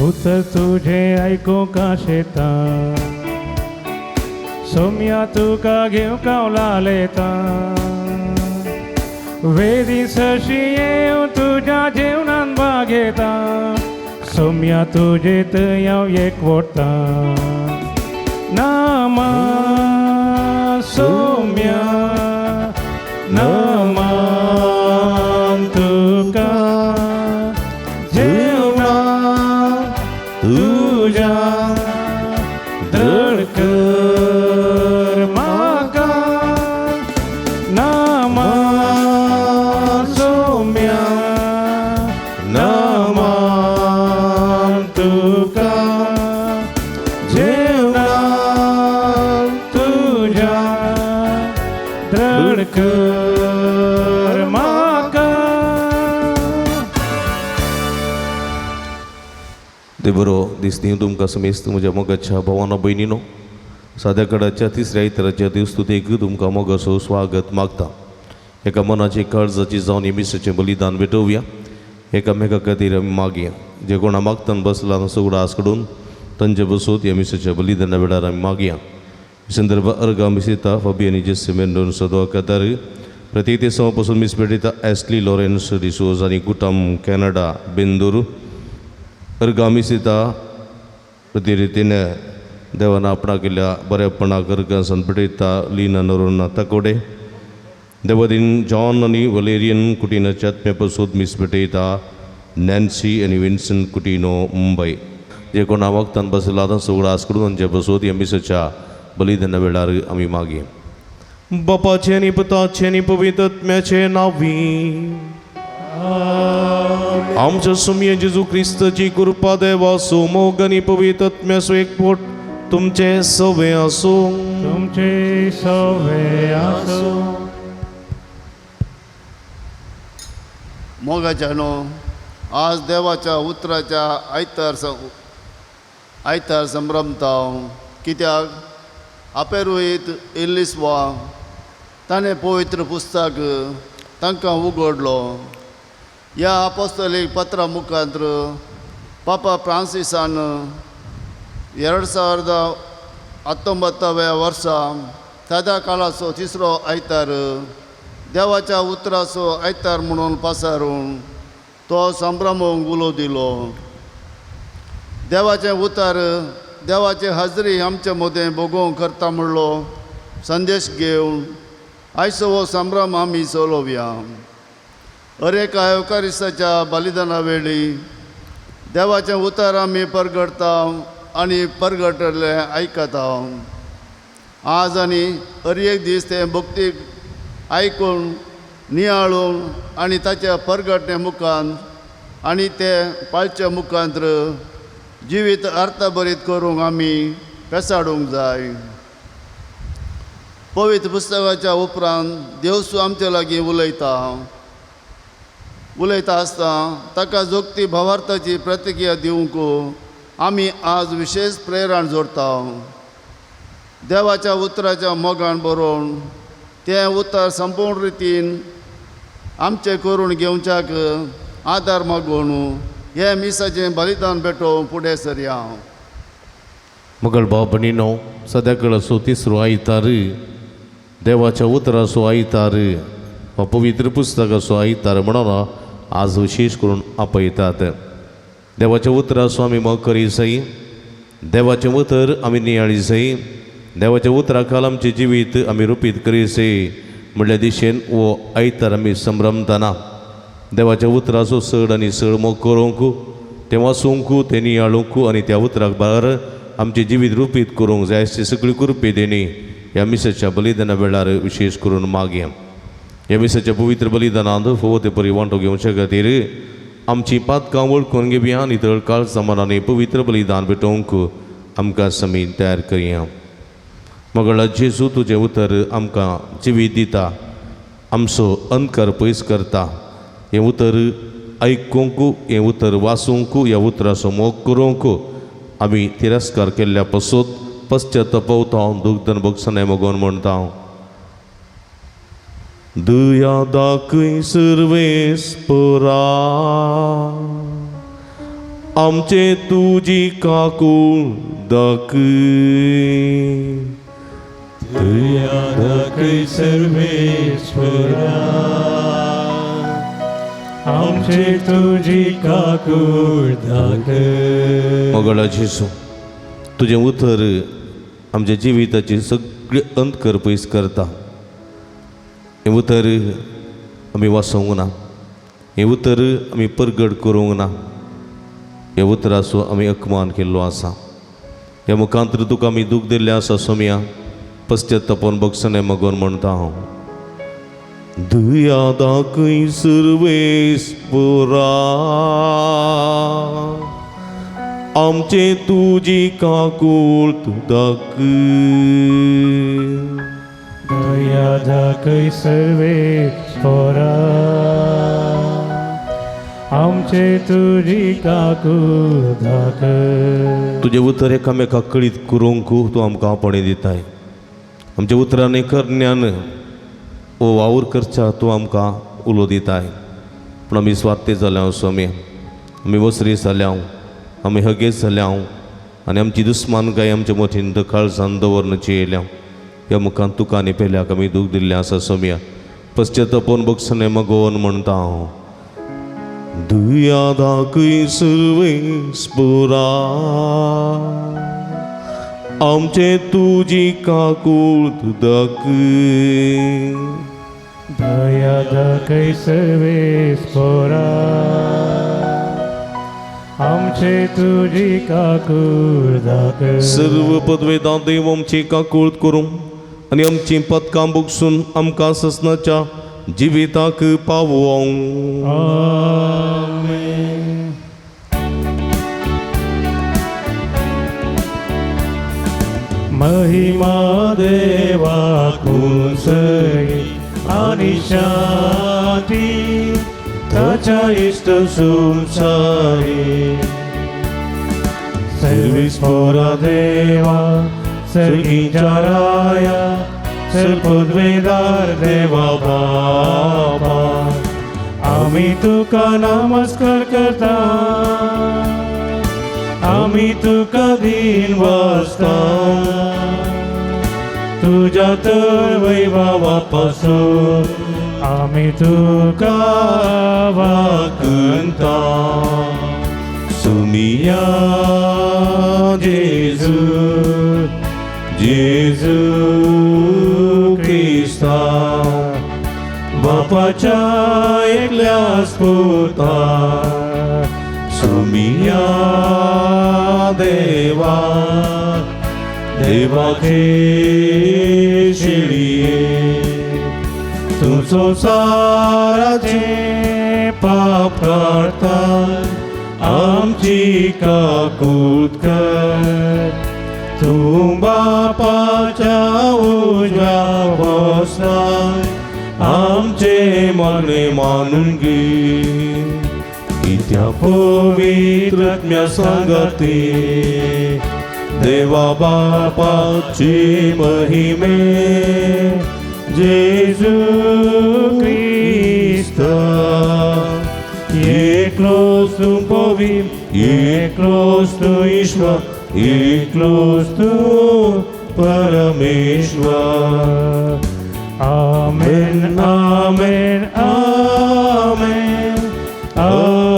उत्तर तुझे ऐकू का शेता सोम्या तुका घेऊ कावला लेता वेदी सशी येऊ तुझ्या जेवणान बागेता सोम्या तुझे तयाव एक वोटता नामा सोम्या नामा तुका तुझा दृढ कर माका नामा सोम्या नामा तुका जेवणा तुझा दृढ कर माका. देवरो दिसनी तुमकां समेस्त म्हज्या मोगाच्या भावांनो भयणीनो साद्याकडाच्या तिसऱ्या इतराच्या दिवस्तुतेक तुमकां मोगाचो स्वागत मागता. एका मनाची काळजाची जावन येमिसाचें बलिदान भेटोवया. एकामेका खातीर आमी मागया. जे कोणा मागतान बसला सगळा आसकडून तांचे बसोत येमिसाच्या बलिदाना वेळार आमी मागया. संदर्भ अर्गा मिसिता फाबियानी जेसे मेंडोन सदवा कतार प्रतीते समपासून मिसपेटिता एस्ली लॉरेन्स डिसोज आनी गुटाम कॅनडा बेंदूर अर्गामिसिता प्रति रितीने देवान आपणा केल्या बरेपणा करका संपटयता लीना नरोना तकोडे देवदीन जॉन आनी वलेरियन कुटिनाच्या आत्म्यापासून मिसपेटयता नॅन्सी आनी विन्सन कुटिनो मुंबई. जे कोण वक्तान बसला सगळं आसकडून तांचे बसोत ह्या मिसाच्या बलिदाना वेळार आमी मागया. बापाचे आनी पुताचे आनी पवित्र आत्म्याचे नांवी आमच्या सुम्य जेजू क्रिस्ताची कृपा देवासो मोग आनी पवित्र आत्म्याचो एकवट तुमचे सवे आसो. तुमचे सवे आसो. मोगाच्यानो आज देवाच्या उतराच्या आयतार संभ्रमता कित्याक आपेरुईत इल्लिसवा ताणें पवित्र पुस्तक तांकां उगडलो. ह्या अपोस्तलीक पत्रा मुखांतर पापा फ्रांसिसान 2019व्या वर्सा ताद्या काळाचो तिसरो आयतार देवाच्या उतराचो आयतार म्हणून पासारून तो संभ्रमोंक उलो दिलो. देवाचें उतर देवाची हाजरी आमचे मदें भोगोवंक करता म्हणलो संदेश घेवन आयचो हो संभ्रम आमी चलोवया. अरेका एवकारिस्ताच्या बलिदाना वेळी देवाचें उतर आमी परगडता आनी परगटले आयकता. आज आनी हर एक दीस तें भक्तीक आयकून नियाळून आनी ताच्या परगटणे मुखांत आनी ते पाळचे मुखांतर जिवीत अर्थभरीत करूंक आमी पेसाडूंक जाय. पवित्र पुस्तकाच्या उपरांत देवसू आमचे लागीं उलयता आसता ताका जोगती भावार्थाची प्रतिक्रिया दिवंक आमी आज विशेष प्रेरण जोडटा. देवाच्या उतराच्या मोगान बरोवन तें उतर संपूर्ण रितीन आमचे करून घेवच्याक आदार मागून हे मिसाचें बलिदान भेटोवन फुडें सरया. मगळ भाव भयणीनो सद्याकळाचो तिसरो आयतार देवाच्या उतराचो आयतार वा पवित्र पुस्तकाचो आयतार म्हणून आज विशेष करून आपयतात. देवाच्या उतराचो आमी मोग करी जाय. देवाचें उतर आमी नियाळी जाय. देवाच्या उतरा खाला आमचें जिवीत आमी रुपीत करी जाय. म्हणल्या दिशेन वो आयतार आमी संभ्रमतना देवाच्या उतराचो चड आनी चड मोग करूंक तें वाचूंक तें नियाळूंक आनी त्या उतराक भायर आमचें जिवीत रुपीत करूंक जाय अशी सगळी कृपे देणी ह्या मिसाच्या बलिदाना वेळार विशेष करून मागया. ह्या मिसाच्या पवित्र बलिदानांत फोव ते परी वांटो घेवचे खातीर आमची पातकां वळखून घेवया आनी तळकाळ समानाने पवित्र बलिदान भेटोवंक आमकां समी तयार करया. मगळा जेजू तुजें उतर आमकां जिवीत दिता, आमचो अंतकार पयस करता. हें उतर आयकूंक, हें उतर वाचूंक, ह्या उतराचो मोग करूंक आमी तिरस्कार केल्ल्या पासून पश्चातापवता हांव दुग्धन भोगसनाय मोगोन म्हणटा हांव. दया दाखय सर्वेस्परा, आमचे तुजी काकूळ दाखय. दया दाखय सर्वेश्वरा, आमचे तुजी काकूळ दाखय. मगळा जेजू तुजें उतर आमच्या जिविताची सगळी अंतकर पयस करता. हें उतर आमी वाचूंक ना, हें उतर आमी परगट करूंक ना, ह्या उतराचो आमी अपमान केल्लो आसा. ह्या मुखांतर तुका आमी दूख दिल्लें आसा सोम्या, पश्चातापोवन भोगसनाय मागोन म्हणटा हांव. दया दाखय सर्वेस्परा, आमचे तुजी काकूळ तूं दाखय. दया दाखय सर्वेश्वरा, आमचे तुजी काकूळ दाखय. तुजें उतर एकामेकाक कळीत करूंक तूं आमकां आपणे दिताय. आमच्या उतरांनी करण्यान ओ वावर करच्या तूं आमकां उलो दिताय. पूण आमी स्वार्थी जाल्या स्वामी, आमी वसरी जाल्या, आमी हगेज जाल्या आनी आमची दुस्मानकाय आमच्या मोठीन काळजान दवरनाची येयल्या. ह्या मुखान तुका आनी पेल्याक आमी दूख दिल्लें आसा सोम्या, पश्चातापोवन भोगसनाय मागोवन म्हणटा हांव. दया दाखय सर्वेस्परा, आमचे तुजी काकूळ तूं दाखय. दया दाखय सर्वेश्वरा, आमचे तुजी काकूळ दाखय. सर्व पदवेदां देव आमची काकूळ करूं आनी आमची पदकां भोगसून आमकां ससनाच्या जिविताक पावोवं. आमेन. महिमा देवाकून सई आणि शांती ताच्या इष्ट सुमसारी. सर्वेस्परा देवा सर्गीच्या राया, सर्वपदवेदार देवा बाबा, आमी तुका नमस्कार करता, आमी तुका दिन वाजता. तुझ्या तर वैभवापासून आमी तुका वाकणता. सुमिया जेजू जेजू क्रिस्ता, बापाच्या एकल्या स्पुता. सुमिया देवा देवाचे शिळिये, तूं संसाराचे पाप काढता, आमची काकूत कर. तूं बापाच्या उजव्या बसलाय, आमचे मने मानून घे. इत्या पवित्र संगती देवा बापाची महिमे, जेजू क्रिस्त एकलोच तूं पवित्र, एकलोच तूं ईश्वर, एकलोच तूं परमेश्वर. आमेन आमेन आमेन आमेन.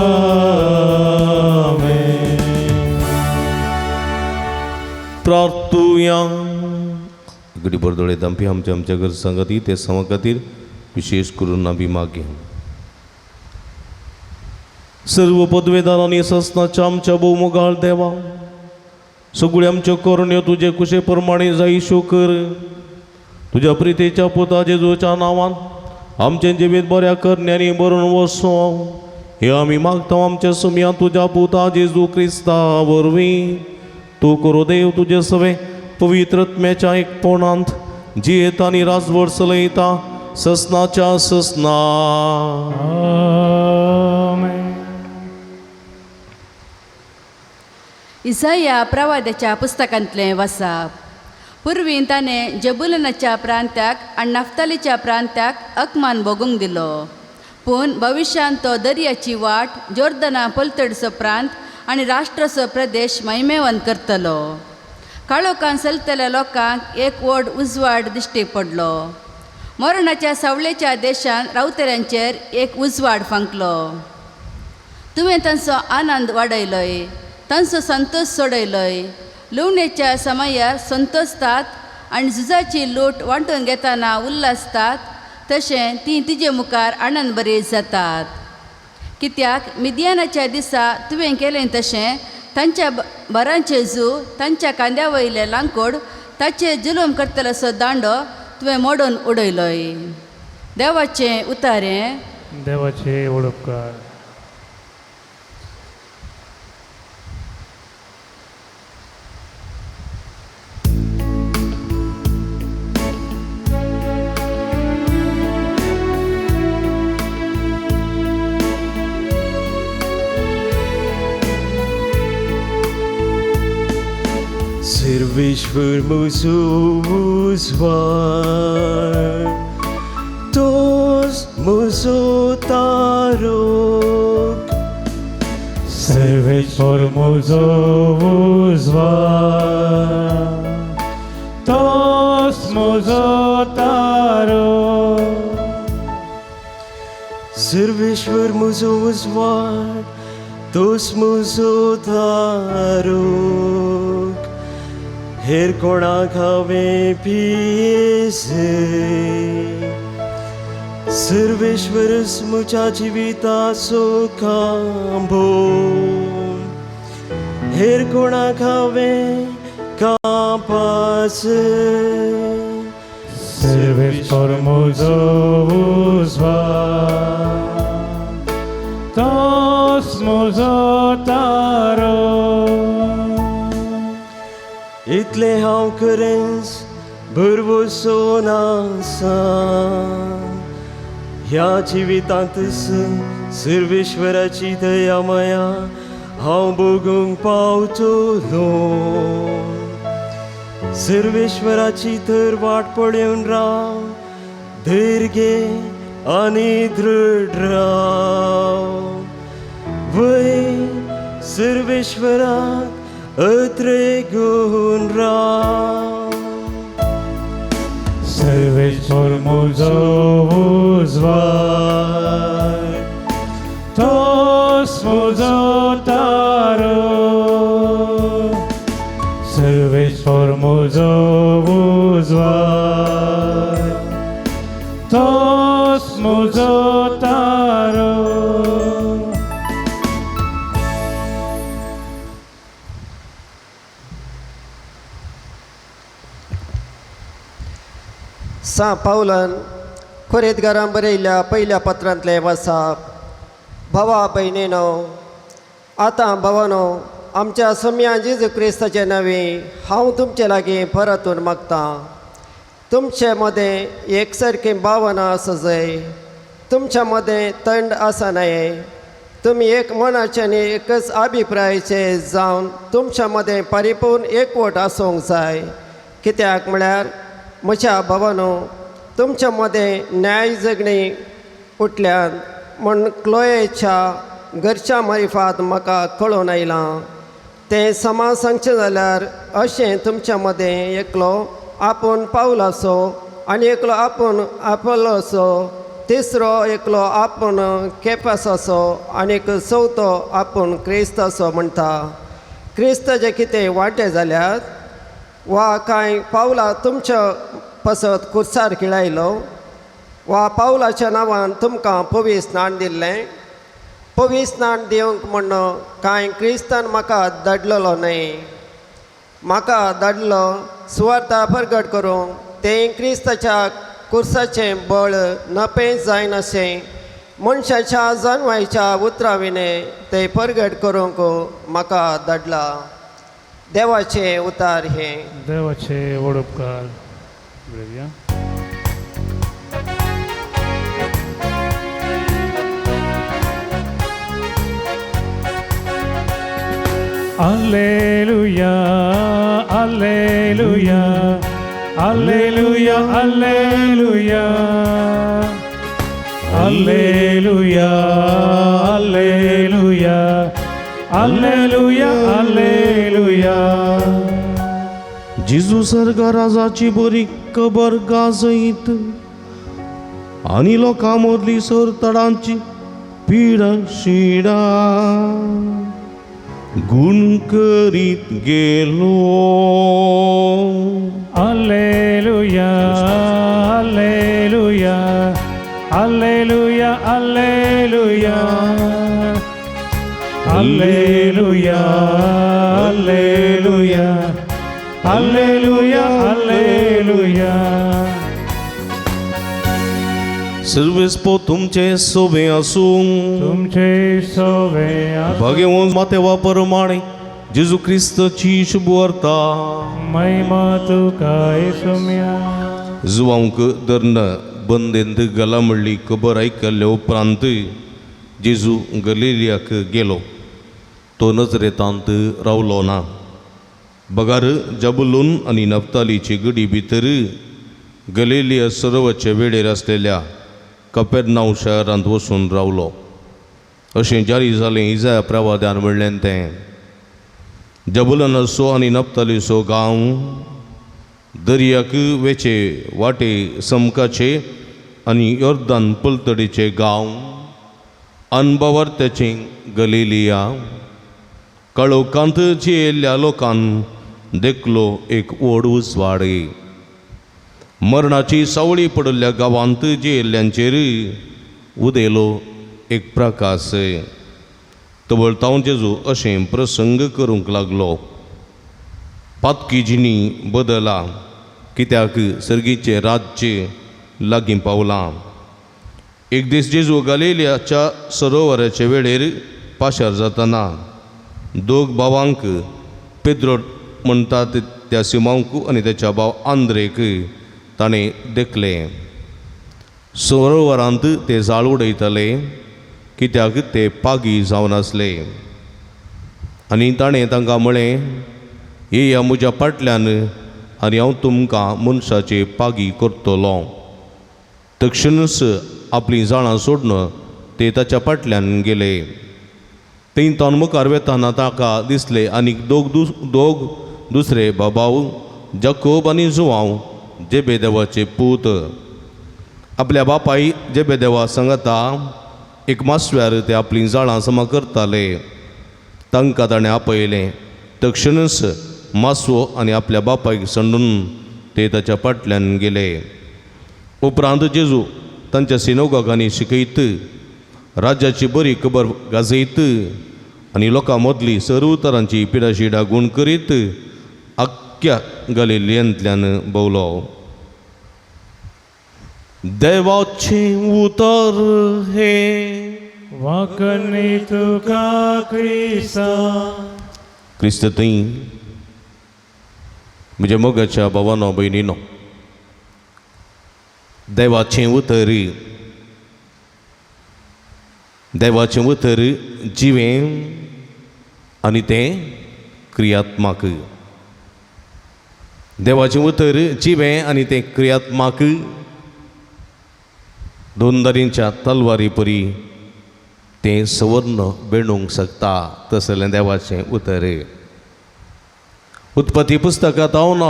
प्रार्थुया. गडी बरदोळे दांपी आमच्या आमच्या घर संगती ते समा खातीर विशेष करून आमी मागया. सर्व पदवेदारांनी ससनाच्या आमच्या भोवमोगाळ देवा, सगळ्यो आमच्यो करण्यो तुजे कुशे प्रमाणे जायश्यो कर. तुज्या प्रितेच्या पुता जेजूच्या नांवान आमचें जिवीत बऱ्या करण्यांनी भरून वसो, हे आमी मागता आमच्या सुमया तुज्या पुता जेजू क्रिस्ता वरवीं. तू करो देव तुझे सवे पवित्रत्म्याच्या एक पोणांत जी येता आणि राजवड चलयता ससनाच्या ससना. आमेन. इसाया प्रवाद्याच्या पुस्तकांतलें वाचप. पूर्वीं ताणें जबुलनाच्या प्रांत्याक आनी नफ्तालीच्या प्रांत्याक अकमान भोगूंक दिलो. पूण भविश्यांत तो दर्याची वाट, जोर्दना पलतडचो प्रांत आनी राष्ट्राचो प्रदेश महिमेवंत करतलो. काळोखान चलतल्या लोकांक एक व्हड उजवाड दिश्टी पडलो. मरणाच्या सावळेच्या देशांत रावतल्यांचेर एक उजवाड फांकलो. तुवें तांचो आनंद वाडयलोय, तांचो संतोष सोडयलोय. लुवणेच्या समयार संतोसतात आनी झुजाची लूट वांटून घेतना उल्हासतात. तशें तीं तिजे मुखार आनंद बरी जातात. कित्याक मिदियानाच्या दिसा तुवें केलें तशें तांच्या बरांचे झू, तांच्या कांद्या वयले लांकूड, ताचेर जुलूम करतलोसो दांडो तुवें मोडून उडयलोय. देवाचें उतारें. देवाचे ओळखकार. Servești muzuzvar, tos muzutarok. Servești formuzovuzvar, tos muzotaro. Servești muzuzvar, tos muzutarok. हेर कोणाक हांवें पियेसे. सर्वेश्वरस म्हज्या जिविताचो खांबो. हेर कोणाक हांवें कापासे. Servești formuzovuzvar, tos muzotaro. इतले हांव करेंस बरवसून आसा. ह्या जिवितांतच सर्वेश्वराची दया माया हांव भोगूंक पावतलो. सर्वेश्वराची तर वाट पळोवन राव. धैर्य घे आनी दृढ राव. वय सर्वेश्वराक अत्रेगून राव. Servești formuzovuzvar, tos muzotaro. Servești formuzovuzvar, tos muzotaro. सा पावलान खोरेतकारां बरयल्ल्या पयल्या पत्रांतलें वाचप. भावा भयणीनो, आतां भावानो, आमच्या सम्या जेजू क्रिस्ताचे नवे हांव तुमचे लागीं परतून मागतां. तुमचे मदें एकसारकी भावना आसूं जाय. तुमच्या मदें तंड आसा न्हय. तुमी एक मनाचे आनी एकच अभिप्रायाचे जावन तुमच्या मदें परिपूर्ण एकवट आसूंक जाय. कित्याक म्हळ्यार म्हज्या भावानो, तुमच्या मदें न्याय जगणी उठल्यान म्हण क्लोयेच्या घरच्या मारिफात म्हाका कळून आयलां. तें समा सांगचें जाल्यार अशें तुमच्या मदें एकलो आपूण पावलासो आनी एकलो आपूण आपोलोसो, तिसरो एकलो आपूण केफासाचो आनी चवथो आपूण क्रिस्ताचो म्हणटा. क्रिस्ताचे कितें वांटे जाल्यात वा कांय पावला तुमच्या पसत कुर्सार खिळायलो वा पावलाच्या नांवान तुमकां पवित्र स्नान दिल्लें. पवित्र स्नान दिवंक म्हण कांय क्रिस्तान म्हाका धाडलेलो न्हय. म्हाका धाडलो सुवार्ता प्रगट करूंक तें क्रिस्ताच्या कुर्साचें बळ नपें जायन अशें मनशाच्या जन्माच्या उतराविणे तें प्रगट करूंक म्हाका धाडला. देवाचे उतार हे देवाचे व्हड उपकार उलयया. Alleluia, alleluia, alleluia, alleluia, alleluia, alleluia, alleluia, alleluia. जिजू सरगा राजाची बरी खबर गाजयत आणि लोकां मदली सरतडांची पिडा शिडा गुण करीत गेलो. Alleluia, alleluia, alleluia, alleluia, alleluia, alleluia, alleluia, alleluia. सर्वेस्पो तुमचे सोबे असून तुमचे सोवे भगवंत मातेवा प्रमाणे जेजू ख्रिस्ताची शुभ वार्ता महिमा तुका येसुम्या. जुवांक धरण बंदेंत गला म्हणली खबर ऐकल्या उपरांत जेजू गलिलियाक गेलो. तो नजरेतांत रावलो ना. बगार जबुलून आणि नफ्तालीची गडी भितर गलिलिया सरोवराचे वेळेर आसलेल्या कपेरनांव शहरांत वचून रावलो. अशें जारी जालें इजाया प्रवाद्यान म्हणलें तें. जबुलनाचो आनी नफ्तालीचो गांव दर्याक वेचे वाटे समकाचे आनी योर्दान पलतडीचे गांव अनबवर्त्याचें गलिलिया काळोखांत जियेल्ल्या लोकांक देखलो एक व्हड उजवाडे. मरणाची सावळी पडलेल्या गांवांत जियेल्ल्यांचेर उदेलो एक प्रकाश. तवळतावन जेजू अशें प्रसंग करूंक लागलो. पातकी जिणी बदला कित्याक सर्गीचे राज्य लागीं पावलां. एक दीस जेजू गलिलियाच्या सरोवराचे वेळेर पाशार जातना दोग भावांक पेद्रो म्हणटात त्या सिमोंक आनी तेच्या भाव आंद्रेक ताणें देखलें. सरोवरांत ते जाळ उडयताले कित्याक ते पागी जावन आसले. आनी ताणें तांकां म्हळें, येया म्हज्या फाटल्यान आनी हांव तुमकां मनशाचे पागी करतलो. तक्षणच आपलीं जाळां सोडून ते ताच्या फाटल्यान गेले. थंय तावन मुखार वेताना ताका दिसले आनीक दोग दुसरे भाव जाकोब आनी जुवांव जेबेदेवाचे पूत आपल्या बापाय जेबेदेवा सांगता एक मासव्यार ते आपलीं जाळां जमा करताले. तांकां ताणें आपयलें. तक्षणच मासवो आनी आपल्या बापायक संडून ते ताच्या फाटल्यान गेले. उपरांत जेजू तांच्या सिनोगांनी शिकयत राज्याची बरी खबर गाजयत आनी लोकां मदली सर्व तरांची पिडाशिडा गूण करीत आख्ख्या गलिलियांतल्यान भोंवलो. देवाचे उतर हे वाकणी तुका क्रिस्ता. क्रिस्त थंय म्हज्या मोगाच्या भावानो भयणीनो, देवाचें उतर जिवें आनी तें क्रियात्मक. देवाचें उतर जिवें आनी तें क्रियात्मक. दोन दारींच्या तलवारी परी तें सवर्ण बेणूंक शकता तसलें देवाचें उतर. उत्पत्ती पुस्तकांत हांव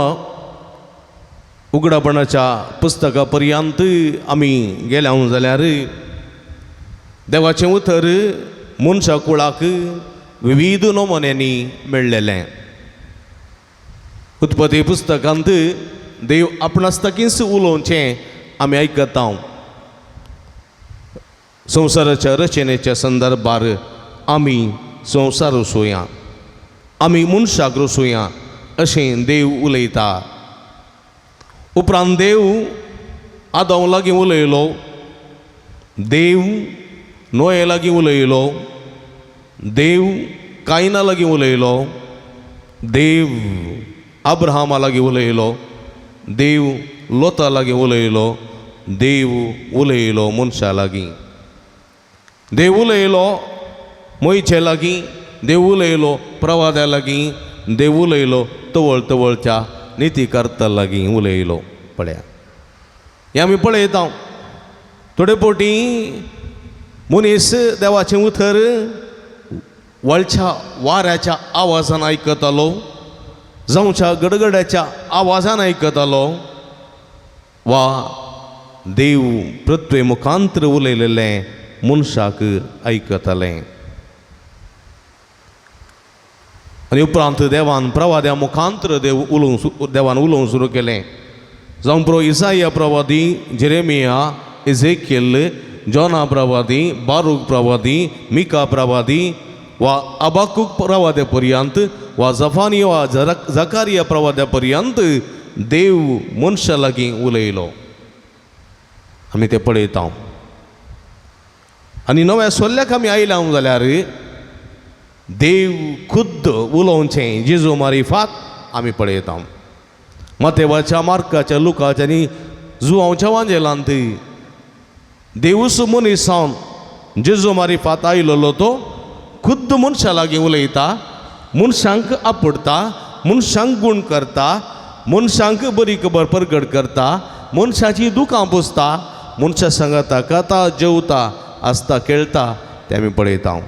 उगडापणाच्या पुस्तका पर्यंत आमी गेल्या जाल्यार देवाचें उतर मनशा कुळाक विविध नमुन्यांनी मेळ्ळेलें. उत्पत्ती पुस्तकांत देव आपणास्ताकीच उलोवचें आमी आयकता. संवसाराच्या रचनेच्या संदर्भार आमी संवसार रचोया, आमी मनशाक रचोया अशें देव उलयता. उपरांत देव आदाम लागीं उलयलो, देव नोये लागीं उलयलो, देव कायना लागीं उलयलो, देव अब्राहमा लागीं उलयलो, देव लोता लागीं उलयलो, देव उलयलो मनशा लागीं, देव उलयलो मोयचे लागीं, देव उलयलो प्रवाद्या लागीं, देव उलयलो तवळच्या नितीकर्ता लागीं उलयलो. पळया हें आमी पळयता. थोडे फावटी मनीस देवाचें उतर वळच्या वाऱ्याच्या आवाजान आयकतालो, जावच्या गडगड्याच्या आवाजान आयकतालो, वा देव पृथ्वे मुखांतर उलयलेलें मनशाक आयकतालें. आनी उपरांत देवान प्रवाद्या मुखांतर देवान उलोवंक सुरू केलें. जावं इसाया प्रवादी, जेरेमिया, इझेकिएल, जोना प्रवादी, बारूक प्रवादी, मिका प्रवादी, वा अबाकूक प्रवाद्या पर्यंत, वा जफानिया वा जकारिया प्रवाद्या पर्यंत देव मनशा लागीं उलयलो. आमी ते पळयता. आनी नव्या सोल्ल्याक आमी आयल्या जाल्यार देव खुद्द उलोवचें जेजू मारिफात आमी पळयता. मतेवाच्या, मार्काच्या, लुकाच्या आनी जुआंवच्या वांजेलांत देवूस मनीस जावन जेजू मारिफात आयलोलो तो खुद्द मनशा लागीं उलयता, मनशांक आपडता, मनशांक गूण करता, मनशांक बरी खबर प्रगट करता, मनशाची दुखां पुसता, मनशा सांगता, खाता, जेवता, आसता, खेळटा तें आमी पळयता.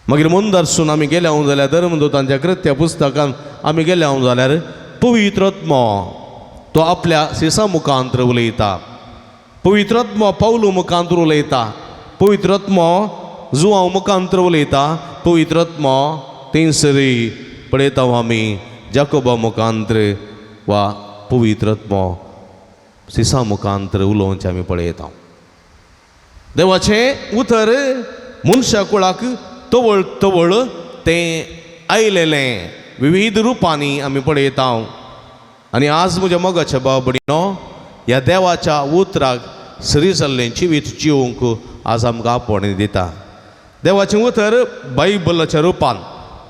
मागीर मुंदरसून आमी गेले जाल्यार धर्मदूतांच्या कृत्या पुस्तकान आमी गेले जाल्यार पवित्र आत्मा तो आपल्या सिसा मुखांतर उलयता, पवित्र आत्मा पावलू मुखांतर उलयता, पवित्र आत्मा जुआंव मुखांतर उलयता, पवित्र आत्मा थंयसरी पळयता आमी जाकोबा मुखांतर वा पवित्र आत्मा सिसा मुखांतर उलोवचें आमी पळयता. देवाचें उतर मनशा कुळाक तवळ तें आयलेलें विविध रुपांनी आमी पळयता. आनी आज म्हज्या मोगाच्या भाव भयणीनो, ह्या देवाच्या उतराक सरी जाल्लें जिवीत जिवंक आज आमकां आपण दिता. देवाचें उतर बायबलाच्या रुपान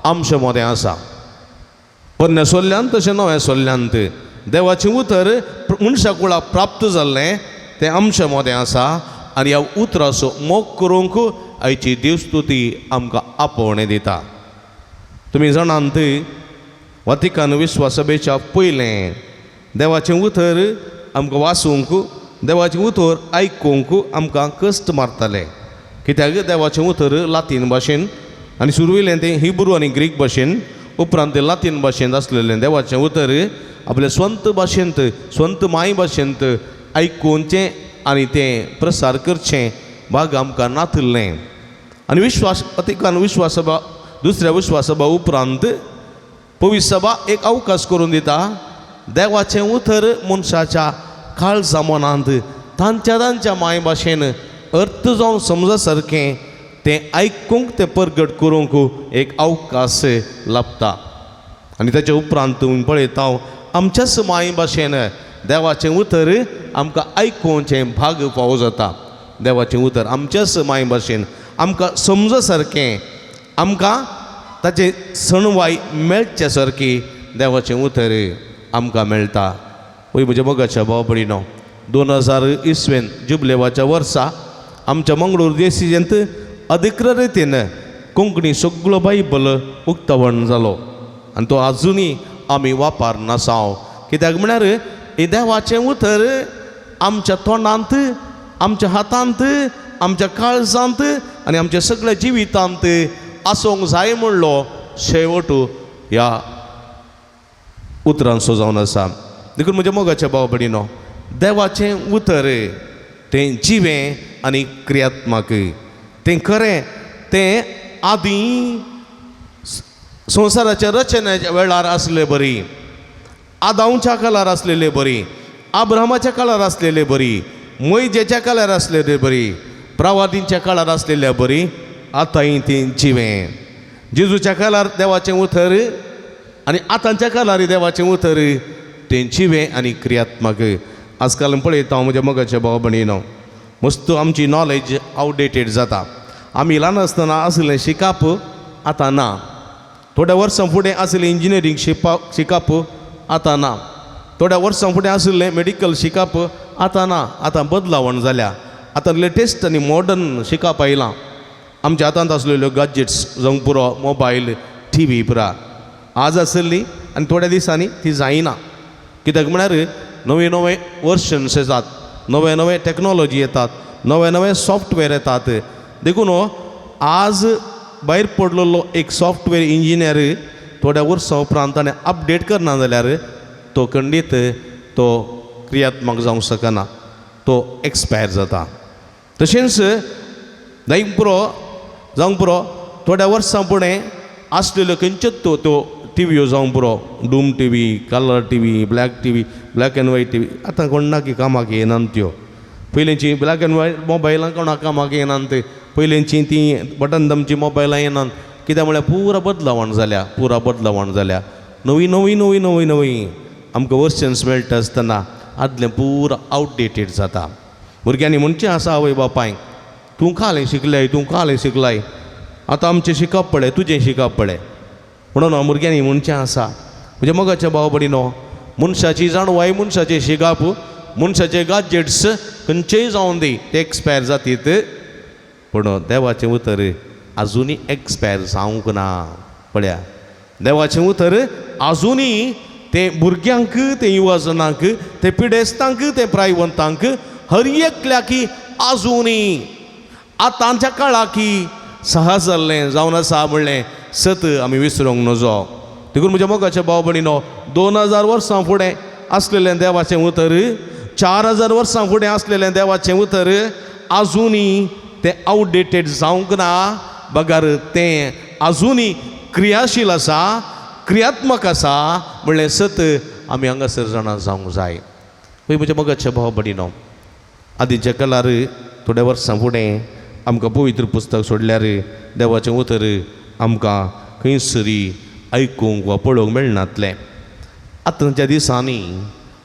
आमच्या मदें आसा. पोरण्या सोल्ल्यांत तशें नव्या सोल्ल्यांत देवाचें उतर मनशा कुळाक प्राप्त जाल्लें तें आमच्या मदें आसा. आनी ह्या उतराचो मोग करूंक आयची देवस्तुती आमकां आपोवणें दिता. तुमी जाणांत वतिकान विश्वाससभेच्या पयलें देवाचें उतर आमकां वाचूंक, देवाचें उतर आयकूंक आमकां कश्ट मारताले. कित्याक देवाचें उतर लातीन भाशेन आनी सुरविल्लें तें हिब्रू आनी ग्रीक भाशेन, उपरांत तें लातीन भाशेंत आसलेलें देवाचें उतर आपल्या स्वंत भाशेंत, स्वंत माय भाशेंत आयकुचें आनी तें प्रसार करचें भाग आमकां नातल्लें. आनी वतिकान विश्वाससभा दुसऱ्या विश्वाससभा उपरांत पवित्र सभा एक अवकाश करून दिता. देवाचें उतर मनशाच्या काळजा मनांत तांच्या माय भाशेन अर्थ जावन समजा सारकें तें आयकूंक तें प्रगट करूंक एक अवकाश लाभता. आनी ताच्या उपरांत पळयता आमच्याच माय भाशेन देवाचें उतर आमकां आयकुचें भाग फावो जाता. देवाचें उतर आमच्याच माय भाशेन आमकां समजा सारकें, आमकां ताचें सणवाय मेळचे सारकी देवाचें उतर आमकां मेळटा. पळय म्हज्या मोगाच्या भाव भयणीनो, 2000 इसवेन जुबलेवाच्या वर्सा आमच्या मंगळूर देसिजेंत अधिकृत रितीन कोंकणी सगळो बायबल उक्तावण जालो. आनी तो आजुनी आमी वापरना आसाव. कित्याक म्हळ्यार हे देवाचें उतर आमच्या तोंडांत, आमच्या हातांत, आमच्या काळजांत आनी आमच्या सगळ्या जिवितांत आसूंक जाय म्हणलो शेवट ह्या उतरांचो जावन आसा. देखून म्हज्या मोगाच्या भाव भयणीनो, देवाचें उतर तें जिवें आनी क्रियात्मक, तें खरें, तें आदीं संवसाराच्या रचनेच्या वेळार आसलें बरी, आदांच्या काळार आसलेलें बरी, अब्राहमाच्या काळार आसलेलें बरी, मोइजेच्या काळार आसलेलें बरी, प्रवादींच्या काळार आसलेल्या बरी, आतांय तें जिवें. जेजूच्या काळार देवाचें उतर आनी आतांच्या काळार देवाचें उतर तें जिवें आनी क्रियात्मक. आजकाल पळयता म्हज्या मोगाच्या भाव भयणीनो, मस्त आमची नॉलेज आउटडेटेड जाता. आमी ल्हान आसतना आसलें शिकाप आतां ना. थोड्या वर्सां फुडें आसलें इंजिनियरींग शिकप आतां ना. थोड्या वर्सां फुडें आसलें मेडिकल शिकप आतां ना. आतां बदलावण जाल्या. आतां लेटेस्ट आनी मॉडर्न शिकप आयलां. आमच्या हातांत आसलेल्यो गॅजेट्स जावंक पुरो मोबायल टी व्ही पुरा आज आसली आनी थोड्या दिसांनी ती जायना. कित्याक म्हळ्यार नवे नवे वर्शन्स येतात, नवे नवे टॅक्नॉलॉजी येतात, नवे नवे सॉफ्टवेअर येतात. देखून आज भायर पडलेलो एक सॉफ्टवेअर इंजिनियर थोड्या वर्सां उपरांत ताणें अपडेट करना जाल्यार तो खंडीत तो क्रियात्मक जावंक शकना, तो एक्सपायर जाता. तशेंच जावंक पुरो थोड्या वर्सां फुडें आसलेल्यो खंयच्योच त्यो टी व्ही जावंक पुरो doom T V, colour T V, black end white T V आतां कोण ना की कामाक येनात त्यो. पयलींची ब्लॅक एंड व्हायट मोबायलां कोणाक कामाक येनात. पयलींची ती बटन दमची मोबायलां येनात. कित्याक म्हळ्यार पुरा बदलावण जाल्या. नवी नवी नवी नवी नवी आमकां वर्शन्स मेळटा आसतना आदलें पुरा आवटडेटेड जाता. भुरग्यांनी म्हणचें आसा आवय बापायक तूं खालें शिकलाय आतां आमचें शिकप पळय, तुजें शिकप पळय म्हणून भुरग्यांनी म्हणचें आसा. म्हणजे मोगाच्या भाव भयणीनो, मनशाची जाणवाय, मनशाचें शिकप, मनशाचे गॅजेट्स खंयचेय जावन दी ते एक्सपायर जातीत. पूण देवाचें उतर आजुनी एक्सपायर जावंक ना. पळया देवाचें उतर आजुनी ते भुरग्यांक, ते युवजनांक, ते पिडेस्तांक, ते प्रायवंतांक हर एकल्याकी आजुनी आतांच्या काळाकी सहज जाल्लें जावन आसा म्हणलें सत आमी विसरूंक नजो. देखून म्हज्या मोगाच्या भाव भयणीनो, 2000 वर्सां फुडें आसलेलें देवाचें उतर, 4000 वर्सां फुडें आसलेलें देवाचें उतर आजुनी तें आवटडेटेड जावंक ना. बगार तें आजुनी क्रियाशील आसा, क्रियात्मक आसा म्हणलें सत आमी हांगासर जाणां जावंक जाय. पळय म्हज्या मोगाच्या भाव भयणीनो, आदींच्या काळार थोड्या वर्सां फुडें आमकां पवित्र पुस्तक सोडल्यार देवाचें उतर आमकां खंयसरी आयकूंक वा पळोवंक मेळनातलें. आतांच्या दिसांनी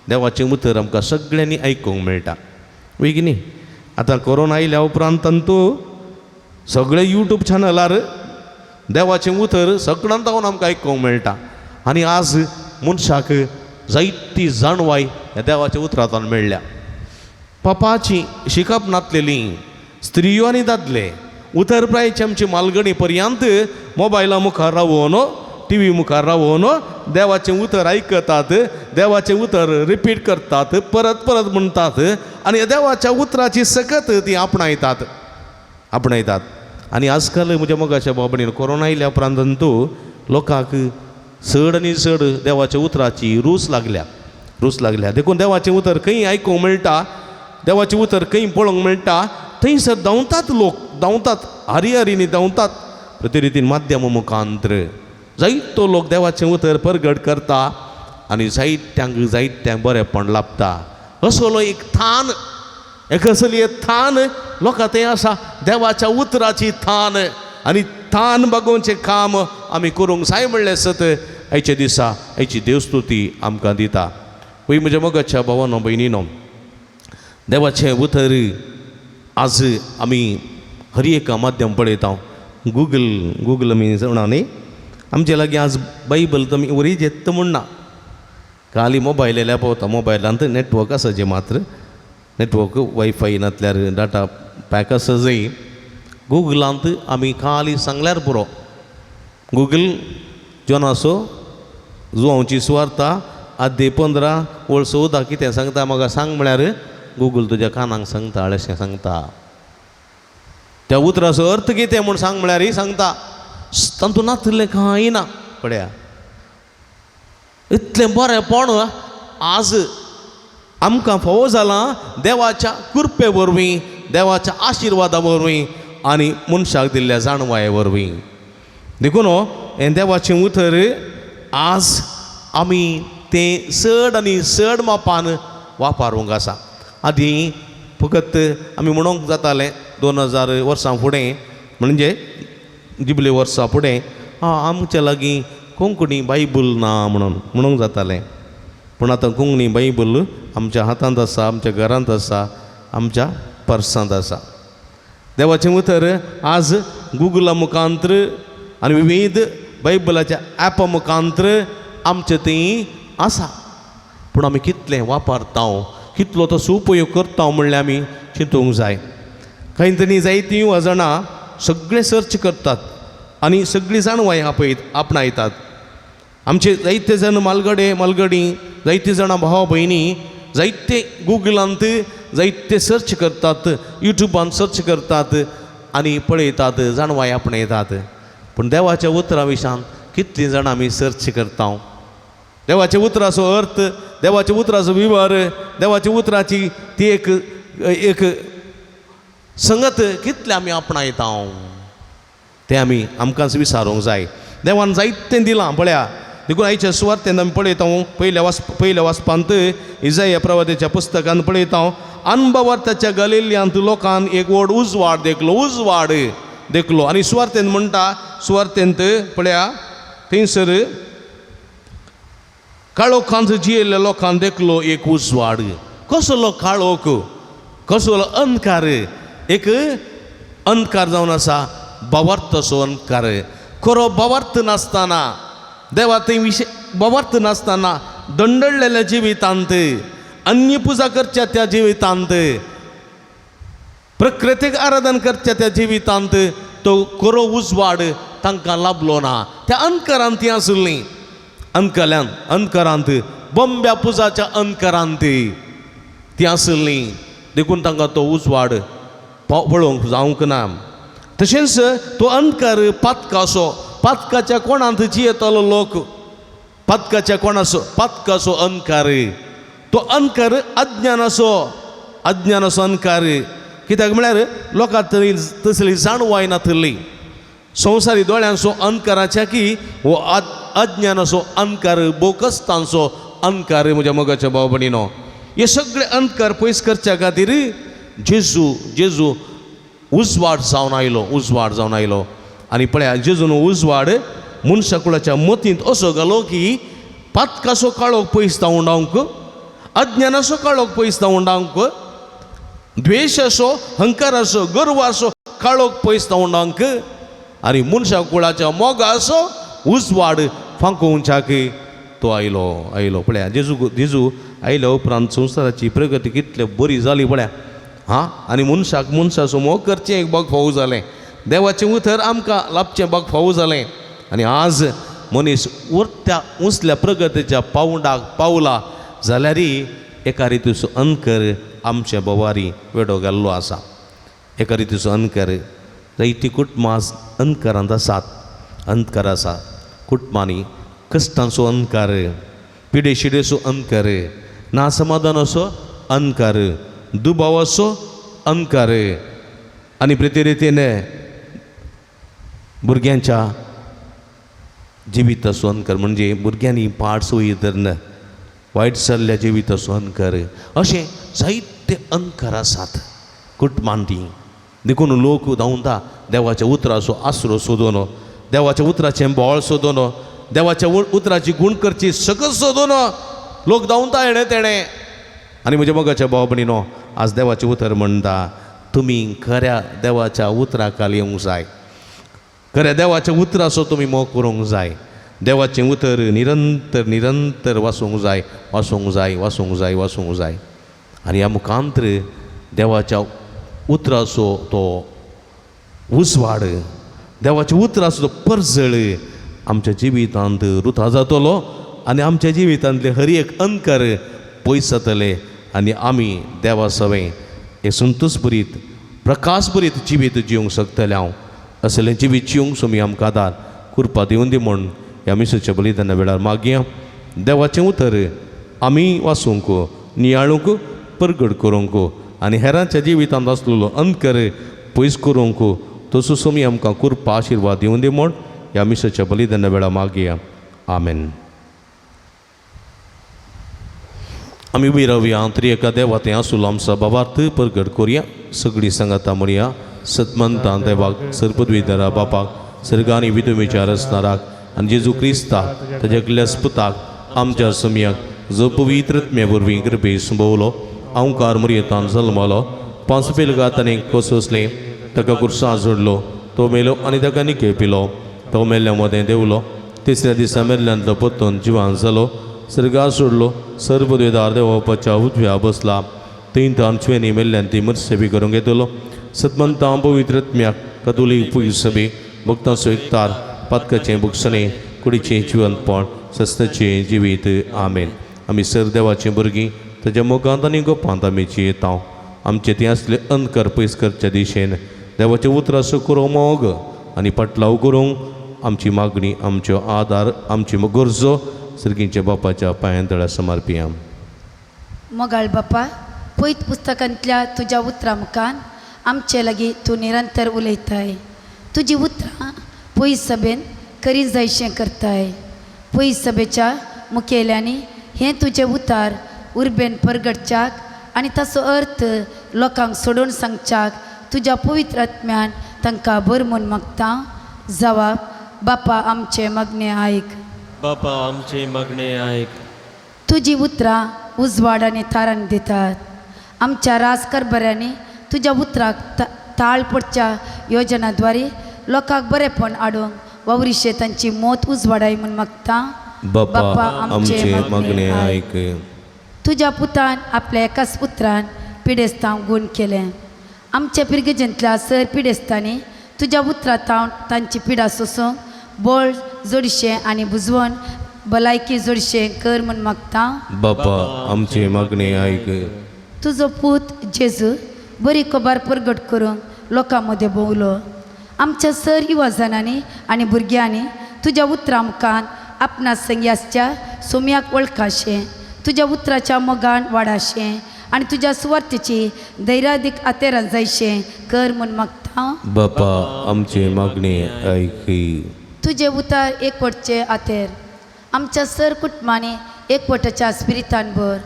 देवाचें उतर आमकां सगळ्यांनी आयकूंक मेळटा. वय की न्ही? आतां कोरोना आयल्या उपरांत सगळे यूट्यूब चॅनलार देवाचें उतर सगळ्यांत जावन आमकां आयकूंक मेळटा. आनी आज मनशाक जायती जाणवाय ह्या देवाच्या उतरांतल्यान मेळ्ळ्या. पापाची शिकप नातलेली स्त्रियो आनी दादले उतर प्रायची आमची मालगणी पर्यंत मोबायला मुखार रावून, टी व्ही मुखार रावून देवाचें उतर आयकतात, देवाचें उतर रिपीट करतात, परत परत म्हणटात आनी देवाच्या उतराची सकत ती आपणायतात. आनी आजकाल म्हज्या मोगाच्या बाबडीन कोरोना आयल्या उपरांत लोकांक चड आनी चड देवाच्या उतराची रूच लागल्या. देखून देवाचें उतर खंय आयकूंक मेळटा, देवाचें उतर खंय पळोवंक मेळटा, थंयसर धांवतात लोक, हरिहरींनी धांवतात. प्रतिरितीन माध्यम मुखांतर जायतो लोक देवाचें उतर परगट करता आनी जायत्यांक बरेंपण लाभता. असलो एक थान, असली एक थान लोकां थंय आसा, देवाच्या उतराची थान. आनी थान बागोवचें काम आमी करूंक जाय म्हणलें सत आयच्या दिसा आयची देवस्तुती आमकां दिता. पळय म्हज्या मोगाच्या भावांनो भयणीनो, देवाचें उतर आज आमी हर एक माध्यम पळयता. गुगल आमी जाणा न्ही, आमचे लागीं आज बायबल तुमी वरीच येता म्हणना, खाली मोबायल येयल्या पावता. मोबायलांत नेटवर्क आसाचें मात्र, नेटवर्क वायफाय नातल्यार डाटा पॅक आसा जंय गुगलांत आमी खाली सांगल्यार पुरो. गुगल जोनासो जुवांवची सुवार्ता आद्ये 15 वर्स उदा कितें सांगता म्हाका सांग म्हळ्यार गुगल तुज्या कानाक सांगता, अशें सांगता. त्या उतराचो अर्थ कितें म्हूण सांग म्हळ्यार सांगता. तातूंत नातलें कांय ना. पळया इतलें बरेंपण आज आमकां फावो जालां देवाच्या कृपे वरवीं, देवाच्या आशिर्वादा वरवीं आनी मनशाक दिल्ल्या जाणवाये वरवीं. देखून हें देवाचें उतर आज आमी तें चड आनी चड मापान वापरूंक आसा. आदीं फकत आमी म्हणूंक जातालें 2000 वर्सां फुडें, म्हणजे जिबले वर्सां फुडें आमच्या लागीं कोंकणी बायबल ना म्हणूंक जातालें. पूण आतां कोंकणी बायबल आमच्या हातांत आसा, आमच्या घरांत आसा, आमच्या पर्सांत आसा. देवाचें उतर आज गुगला मुखांतर आनी विविध बायबलाच्या ॲपा मुखांत्र आमचे थंय आसा. पूण आमी कितलें वापरता कितलो तसो उपयोग करता म्हणल्यार आमी चिंतूंक जाय. खंय तरी जायतीं जाणां सगळे सर्च करतात आनी सगळीं जाणवाय आपणायतात. आमचे जायते जाण मालगडी जायतीं जाणां भाव भयणी जायते गुगलांत जायते सर्च करतात, युट्यूबान सर्च करतात आनी पळयतात, जाणवाय आपणयतात. पूण देवाच्या उतरा विशान कितलीं जाणां आमी सर्च करता. देवाच्या उतराचो अर्थ, देवाच्या उतराचो विवर, देवाच्या उतराची ती एक संगत कितले आमी आपणायता तें आमकांच विचारूंक जाय. देवान जायतें दिलां पळया. देखून आयच्या सुवार्थेंत आमी पळयता पयल्या वाचपांत इजाया प्रवादीच्या पुस्तकान पळयता अनभवार्थाच्या गलिल्यांत लोकांन एक व्हड उजवाड देखलो आनी सुवार्थेंत म्हणटा, सुवार्थेंत पळया थंयसर काळोखांत जियेल्ल्या लोकांक देखलो एक उजवाड. कसलो काळोख, कसलो अंधकार, एक अंधकार जावन आसा भवार्थसो अंधकार. खरो भवार्थ नासतना, देवा थंय विशय भवार्थ नासतना दंडळलेल्या जिवितांत, अन्य पुजा करच्या त्या जिवितांत, प्रकृतीक आराधन करच्या त्या जिवितांत तो खरो उजवाड तांकां लाभलो ना. त्या अंधकारांत ती आसलीं, अंधकारांत बंब्या पुजाच्या अंधकारांत ती आसलीं. देखून तांकां तो उजवाड पळोवंक जावंक ना. तशेंच तो अंधकार पातकाच्या कोणांत जियेतलो लोक, पातकाचो अंधकार, तो अंधकार अज्ञानाचो अंधकार. कित्याक म्हळ्यार लोकांक तसली जाणवाय नासली. संवसारी दोळ्यांचो अंधकाराच्या की हो अज्ञानाचो अंधकार, बोकस्तांचो अंधकार. म्हज्या मोगाच्या भाव भयणीनो, हे सगळे अंधकार पयस करच्या खातीर जेजू उजवाड जावन आयलो. आनी पळया, जेजून उजवाड मनशा कुळाच्या मतींत असो घालो की पातकाचो काळोख पयस जावन उडावंक, अज्ञानाचो काळोख पयस जावन उडावंक, द्वेशाचो, हंकाराचो, गर्वाचो काळोख पयस जावन उडावंक, आनी मनशा कुळाच्या मोगाचो उजवाड फांकोवच्याक तो आयलो. पळया, जेजू आयल्या उपरांत संवसाराची प्रगती कितली बरी जाली पळया. आनी मनशाचो मोग करचें एक बाग फावू जालें, देवाचें उतर आमकां लाभचें बाग फावू जालें. आनी आज मनीस उरत्या उसल्या प्रगतीच्या पावंडाक पावला जाल्यार एका रितीचो अंधकार आमच्या बोवारी वेडो गेल्लो आसा. एका रितीचो अंधकार जायतीं कुटुंबां अंधकारांत अंधकार आसा. कुटुंबांनी कश्टांचो अंधकार, पिडेशिडेचो अंधकार, नासमाधानाचो अंधकार, दुबावाचो अंधकार, आनी प्रतिरितीन भुरग्यांच्या जिविताचो अंधकार, म्हणजे भुरग्यांनी पाड सोयी धरन वायट जाल्ल्या जिविताचो अंधकार. अशें जायते अंधकार आसात कुटुंबांनी. देखून लोक धांवता देवाच्या उतराचो आसरो सोदून, देवाच्या उतराचें बोळ सोदून, देवाच्या उतराची गुण करची सकस सोदून लोक धांवता हेणे तेणे. आनी म्हज्या मोगाच्या भाव भयणीनो, आज देवाचें उतर म्हणटा तुमी खऱ्या देवाच्या उतरा खाली येवंक जाय. खऱ्या देवाच्या उतराचो तुमी मोग करूंक जाय. देवाचें उतर निरंतर वाचूंक जाय. आनी ह्या मुखांत्र देवाच्या उतराचो तो उजवाड, देवाच्या उतराचो तो परजळ आमच्या जिवितांत रुथा जातलो. आनी आमच्या जिवितांतले हर एक अंधकार पयस जातले. आनी आमी देवा सवें हे संतोश भरीत, प्रकाश भरीत जिवीत जिवंक शकतले. हांव असलें जिवीत जिवंक सोमी आमकां आदार कृपा दिवन दी म्हूण ह्या मिसाच्या बलिदाना वेळार मागया. देवाचें उतर आमी वाचूंक, नियाळूंक, परगट करूंक आनी हेरांच्या जिवितांत आसलेलो अंधकार पयस करूंक तसो सोमी आमकां कृपा आशिर्वाद दिवन दी म्हूण ह्या मिसाच्या बलिदाना वेळार मागया. आमेन. आमी उबी रावया, त्रिएका देवा तें आसलो आमचा भावार्थ परगट करुया. सगळीं सांगाता म्हणया, सतमंता देवाक, सर्पद्विधरा बापाक, सर्गांनी विधुमेच्या रचणाराक आनी जेजू क्रिस्ताक ताच्या एकल्या पुताक आमच्या समयाक जो पवित्रत्म्या वरवीं कृपे संभवलो, अवकार मर्येतान जल्मलो, 5 पिलगातांनी कोसोसलें, ताका कुर्सां जोडलो, तो मेलो आनी ताका निके पिलो, तो मेल्ल्यामध्ये देवलो तिसऱ्या दिसा मेल्ल्यांतलो परतून जिवान जालो सर्गार सोडलो सर्वपदवेदार देवोपाच्या उजव्या बसला तीन तांचवेनी मेल्ल्यान ती मत्सेबी करून घेतलो सतमंतां पवित्रत्म्याक कतोलीक पुय सभे भक्तांचो एकतार पातकाचें बुकसणें कुडीचें जिवंतपण सस्ताचें जिवीत आमेन. आमी सर देवाचीं भुरगीं ताच्या मोगांत आनी गोपांत आमी जियेता आमचें तें असलें अंधकार पयस करच्या दिशेन देवाचें उतरासो करूं मोग आनी पाटलाव करूंक आमची मागणी आमच्यो आदार आमची गरजो सर्गींच्या बापाच्या पांयां समर्पिया. मोगाळ बापा पयत पुस्तकांतल्या तुज्या उतरां मुखान आमचे लागीं तूं निरंतर उलयताय. तुजी उतरां पयस सभेन करी जायशें करताय. पयस सभेच्या मुखेल्यांनी हें तुजें उतार उर्बेन परगडच्याक आनी ताचो अर्थ लोकांक सोडून सांगच्याक तुज्या पवित्र आत्म्यान तांकां भरमून मागता. जबाब बापा आमचे मागणे आयक. बापा आमचे मागणे आयक. तुजी उतरां उजवाड आनी तारण दितात. आमच्या राजकारभाऱ्यांनी तुज्या उतराक ताळ पडच्या योजनाद्वारे लोकांक बरेपण हाडूंक वावरिशे तांची मोत उजवाडाय म्हूण मागता. बापा आमचे मागणे आयक. तुज्या पुतान आपल्या एकाच पुत्रान पिडेस्तांव गूण केलें. आमच्या पिरगेजेंतल्या सर पिडेस्तांनी तुज्या उतरां तांची पिडा सोसूंक बोळ जोडशें आनी बुजवण भलायकी जोडशें कर म्हूण मागता. बापा आमचे मागणे आयक. तुजो पूत जेजू बरी खबर परगट करूंक लोकां मदें भोंवलो. आमच्या सर युवाजनांनी आनी भुरग्यांनी तुज्या उतरां मुखान आपणा संग्यासच्या सोम्याक वळखाशें तुज्या उतराच्या मोगान वाडाशें आनी तुज्या सुवार्थेची धैर्यादीक आतेरां जायशें कर म्हूण मागता. बापा आमचे मागणे आयक. तुजे उतार एकवटचे आतेर आमच्या सर कुटुंबांनी एकवटाच्या स्पिरितान भर.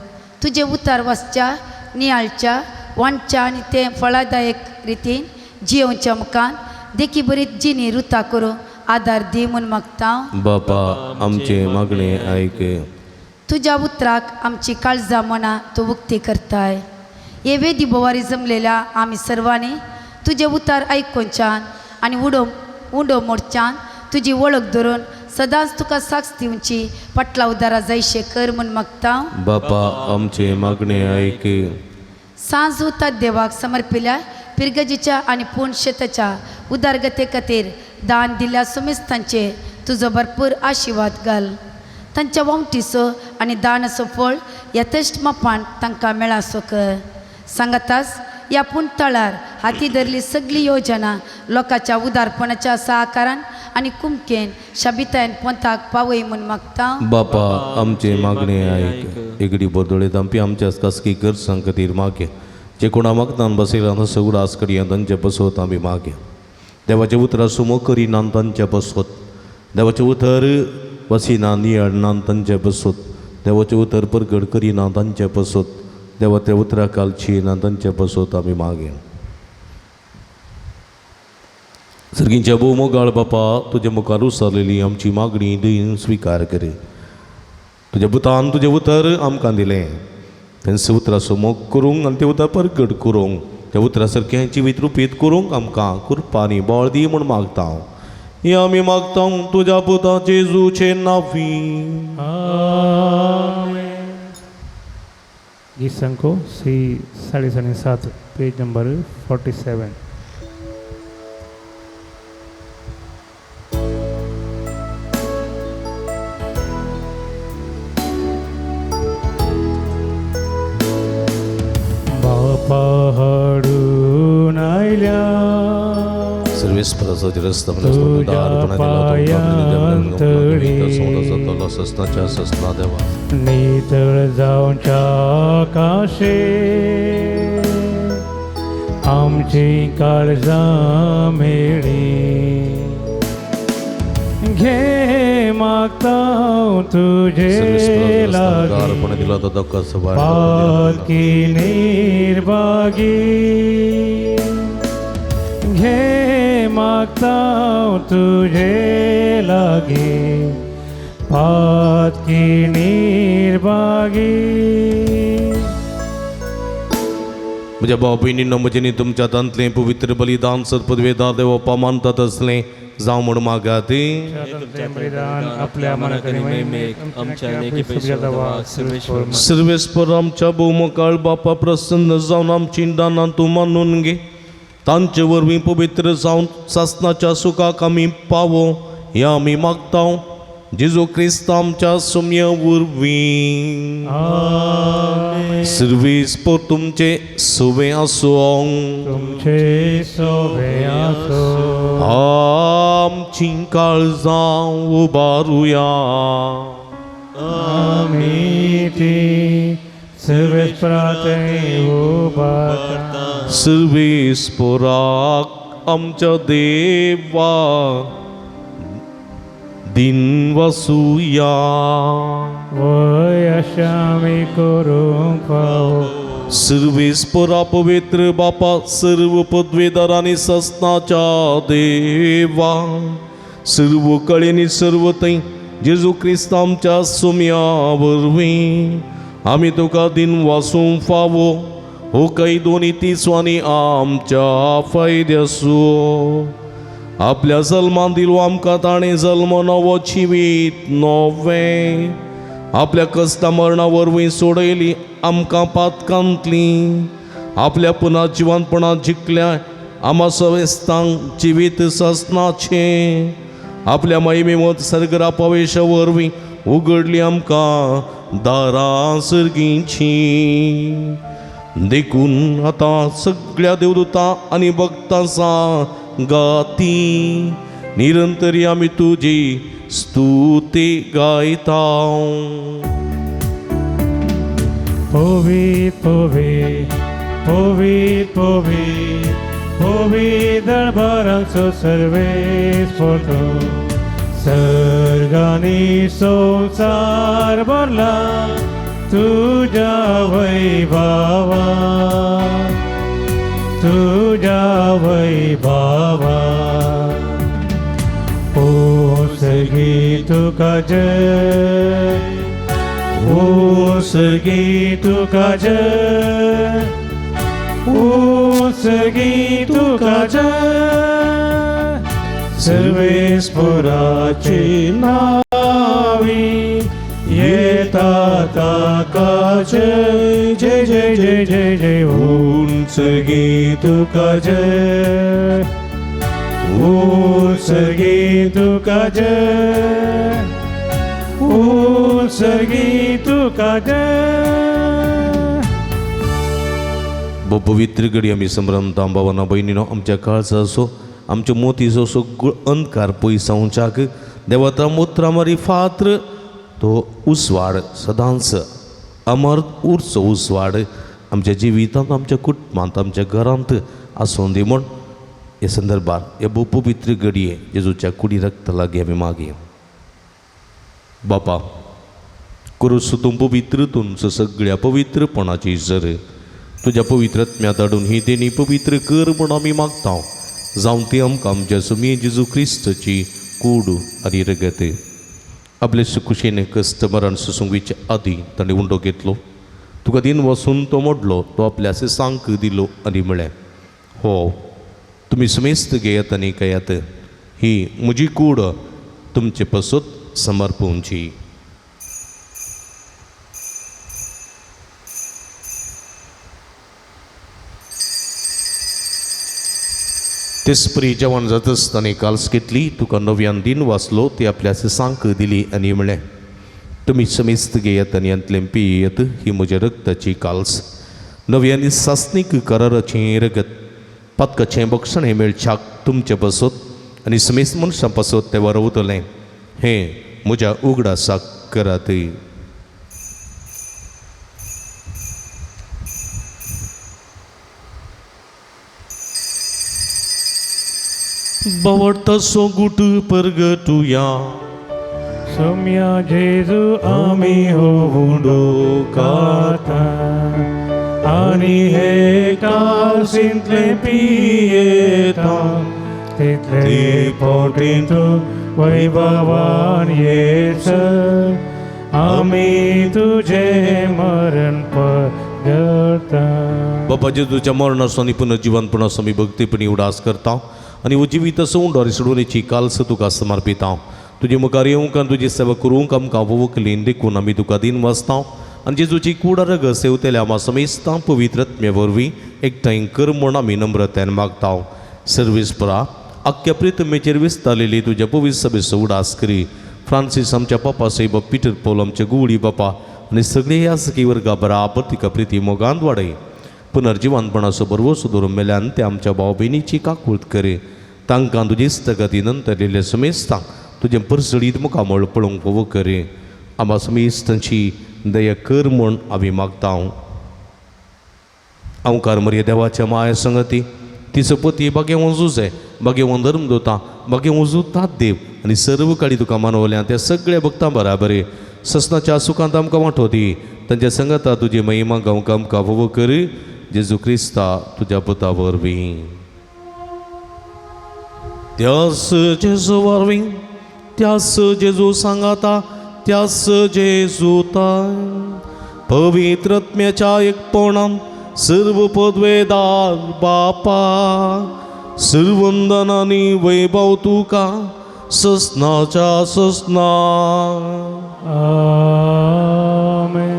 तुजे उतार वाचच्या नियाळच्या वांटच्या आनी तें फळदायक रितीन जियोवच्या मुखान देखी बरीत जिनी रुता करूं आदार दी म्हूण मागता. बापा आमचे मागणे आयक. तुज्या उतराक आमची काळजां मनां तूं उक्ती करताय. हे वेदी बोवारी जमलेल्या आमी सर्वांनी तुजे उतार आयकोनच्यान आनी उडो मोडच्यान तुजी वळख धरून सदांच तुका साक्ष दिवची पटला उदारा जायशे कर म्हूण मागता. बापा आमचे मागणे आयक. सांज उतात देवाक समर्पिल्या पिरगजीच्या आनी पूर्ण शेताच्या उदारगते खातीर दान दिल्ल्या सुमेस्तांचे तुजो भरपूर आशिर्वाद घाल. तांच्या वावटीचो आनी दानाचो फळ यथेश्ट मापान तांकां मेळासो कर. सांगाताच ह्या पुणतळार हाती धरली सगळी योजना लोकांच्या उदारपणाच्या सहकारान आनी कुमकेन शाबितायेन पंथाक पावय म्हूण मागता. बापा आमचे मागणे आयक. एगडी बोदोळे तांपी आमच्या कासकी गरजां खातीर मागे जे कोणा मागतान बसयला तसो उडास करियान तांचे बसवत आमी मागे. देवाचे उतरां सुमो करिनान तांचे बसवत. देवाचे उतर वसिना नियळनान तांचे बसवत. देवाचे उतर परगड करिना तांचे बसवत. देवाच्या उतरा कालची ना तांचे बसवत आमी मागे. सर्गींच्या भोव मोगाळ बापा तुज्या मुखार उसरलेली आमची मागणी दीन स्विकार करे. तुज्या पुतान तुजें उतर आमकां दिलें तेंच उतराचो मोग करूंक आनी तें उतर परगट करूंक त्या उतरा सारकें जिवीत रुपीत करूंक आमकां कृपानी बळ दी म्हूण मागता. हें आमी मागता तुज्या पुता जेजूचे नांवी. गीत संको सी 7.7 पेज नंबर 47. बापा हाडून आयल्या सर्वेस्पराचो रस्ता ससनाच्या ससना देवा नितळ जावच्या काशे आमची काळजां मेळी घे मागता तुझे लागी दिला तो पालकी निर्भागी घे मागता तुझे लागी पालकी निर्भागी. म्हज्या भाव भयणींनो म्हजें तुमच्या तांतलें पवित्र बलिदान सत्पदवेदार देव मानतात असलें जावं म्हण मागात तुमचे बलिदान आपल्या मनाकडे महिमेक आमच्या नेकीपेक्षा उदार सर्वेश्वर सर्वेस्पर आमच्या भौमकाळ बापा प्रसन्न जाऊन आमची दाना तू मानून घे तांचे वरवीं पवित्र जाऊन सासनाच्या सुखाक आमी पावो हे आमी मागताव जेजू क्रिस्त आमच्या सुम्य वरवीं सर्वेस्पर तुमचे सुवे आसो तुमचे सोबे आसो आमची काळजां उबारुया आमी ती सर्वेस्पराते उबारता सर्वेस्पराक आमच्या देवा दिन वसूया वय आमी करूंक फावो सर्वेस्परा पवित्र बापा सर्व पदवेदार आनी सस्नाच्या देवा सर्व कळेनी सर्व थंय जेजू क्रिस्त आमच्या सुम्या वरवीं आमी तुका दिन वासूंक फावो हो काही दोन्ही तिसवांनी आमच्या फायद्यासो आपल्या जल्मान दिलो आमकां ताणें जल्म नवो जिवीत नवे आपल्या कश्टा मरणा वरवीं सोडयली आमकां पातकांतली आपल्या पुना जिवंतपणांत जिखल्या आमा सवेस्तांक जिवीत ससनाचे आपल्या महिमेमत सर्गरा पवेशा वरवीं उगडली आमकां दारां सर्गींची देखून आतां सगळ्या देवदूतां आनी भक्तां गाती निरंतरी आमी तुजी स्तुती गायता पोवीत पोवीत पोवीत पोवीत पोवीत दरबाराचो सर्वेस्पर सर्गांनी संसार भरला तुझ्या वैभवा तुझ्या वैभवा ओ सर्गी तुका जय ओ सर्गी तुका जय ओ सर्गी तुका जय सर्वेस्पराची नावी येता ताका जय जय जय जय जय जय उंच तुका जय उंच तुका जय उंच तुका जय पवित्र घडी आमी समरमता भावना भयणीनो आमच्या काळजा असो आमच्या मोतीचो सगळो अंधकार पयसावच्याक देवता मुत्रा मारी फात्र तो उसवाड सदांच अमर उर्स उसवाड आमच्या जिवितांत आमच्या कुटुंबांत आमच्या घरांत आसूं दी म्हूण हे संदर्भात हे पवित्र घडये जेजूच्या कुडी रक्त लागी आमी मागया बापा करूस तूं पवित्रतून सगळ्या पवित्रपणाची जर तुज्या पवित्रत्म्या धाडून ही देणी पवित्र कर म्हूण आमी मागता जावं ती आमकां आमच्या सुमी जेजू क्रिस्तची कूड आनी रगत आपले सुखुशेने कस्टमरान सुसूंगीच्या आदीं ताणें उंडो घेतलो तुका दिन वसून तो मोडलो तो आपल्या सांक दिलो आनी म्हळें हो तुमी सुमेस्त घेयात आनी कयात ही म्हजी कूड तुमचे पसत समर्पूंची तेसपरी जेवण जात आसतना काल्स घेतली तुका नव्यान दिन वाचलो ती आपल्या सांक दिली आनी म्हळें तुमी समेस्त घेयात आनी अंतलें पियेत ही म्हज्या रक्ताची काल्स नव्यानी सासनीक कराराचें रगत पातकाचें भक्षण हें मेळच्याक तुमचे बसत आनी समेस्त मनशां पासत ते वरवतलें हें म्हज्या उगडासाक करात बावडता सो गुट परगटुया सोम्या जेजू आमी होवुंडो काता आनी हे कालसिंतले पियेता तितले पोटीन तूं वैभवान येस आमी तुझे मरण पगळटा बापा जेजूच्या मरणाचो आनी पुनर्जीवनपणाचो आमी भक्तीपणी उडास करता आनी उजिवीत सोडून सोडूनची काल्स तुका समर्पित हांव तुजे मुखार येवंक आनी तुजी सेवा करूंक आमकां वक्लीन देखून आमी तुका दिन वाचता आनी जेजूची कूड रग सेवतेल्या आमा समेस्तां पवित्रत्म्या वरवीं एकठांय कर म्हूण आमी नम्रतेन मागता सर्वेस्परा आख्या प्रितमेचेर विस्तारलेली तुज्या पवित्र सभेचो उडास करी फ्रांसीस आमच्या पापा सैब पिटर पौल आमच्या गुवळी बापा आनी सगळे ह्या सखी वर्गा बराबर तिका प्रिती मोगांत वाडय पुनर्जिवानपणाचो बरवो सुदूर मेल्यान ते आमच्या भाव भयणीची काकूळट करे तांकां तुजी इस्तगती नंतरलेले समेस्तां तुजें परसडीत मुखामळ पळोवंक फोव करे आमा समेस्तांची दया कर म्हूण आमी मागता अवकार मर्या देवाच्या माया संगती तिचो पती भाग्यवान जुजे भाग्यवान धर्मदोता भाग्यवान जुतात देव आनी सर्व काळी तुका मानवल्या त्या सगळ्या भक्तां बराबरे ससनाच्या सुखांत आमकां वांटो दी तांच्या संगता तुजी महिमा गावंक आमकां फोव कर जेजू क्रिस्ता तुज्या पुता वरवीं त्यास जेजू वरवीं त्यास जेजू सांगाता त्यास जेजूता पवित्रत्म्याच्या एकपणान सर्व पदवेदार बापा सर्वंदनानी वैभव तुका ससनाच्या ससना आमेन.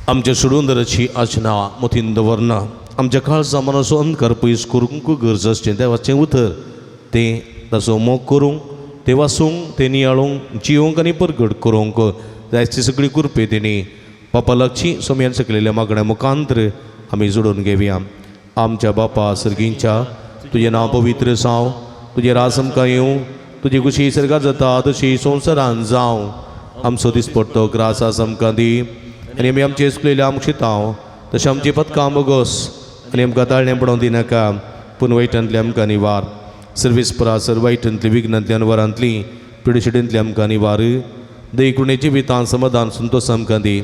आमच्या सोडूंदराची आचना मतीन दवरना आमच्या काळजा मनाचो अंधकार पयस करूंक गरज आसचें देवाचें उतर तें ताचो मोग करूंक तें वाचूंक तें नियाळूंक जिवंक आनी परगट करूंक जायची सगळी कुरपे तेणी बापा लागची सोम्यान सकलेल्या मागण्या मुखांतर आमी जोडून घेवया आमच्या बापा सर्गींच्या तुजें नांव पवित्र जावं तुजें राज आमकां येवं तुजी कुशी सर्गात जाता तशी संवसारांत जावं आमचो दिसपट्टो ग्रास आस आमकां दी आनी आमी आमचे चुकलेले आमकां शिताव तशें आमची पथकां बोगोस आनी आमकां ताळणें पडोवंक दिनाका पूण वायटांतली आमकां निवार सर्वेस्परा सर्व वायटांतली विघ्नांतल्यान वरांतली पिडशिडेंतली आमकां निवार दयकुणेची वितां समाधान संतोश आमकां दी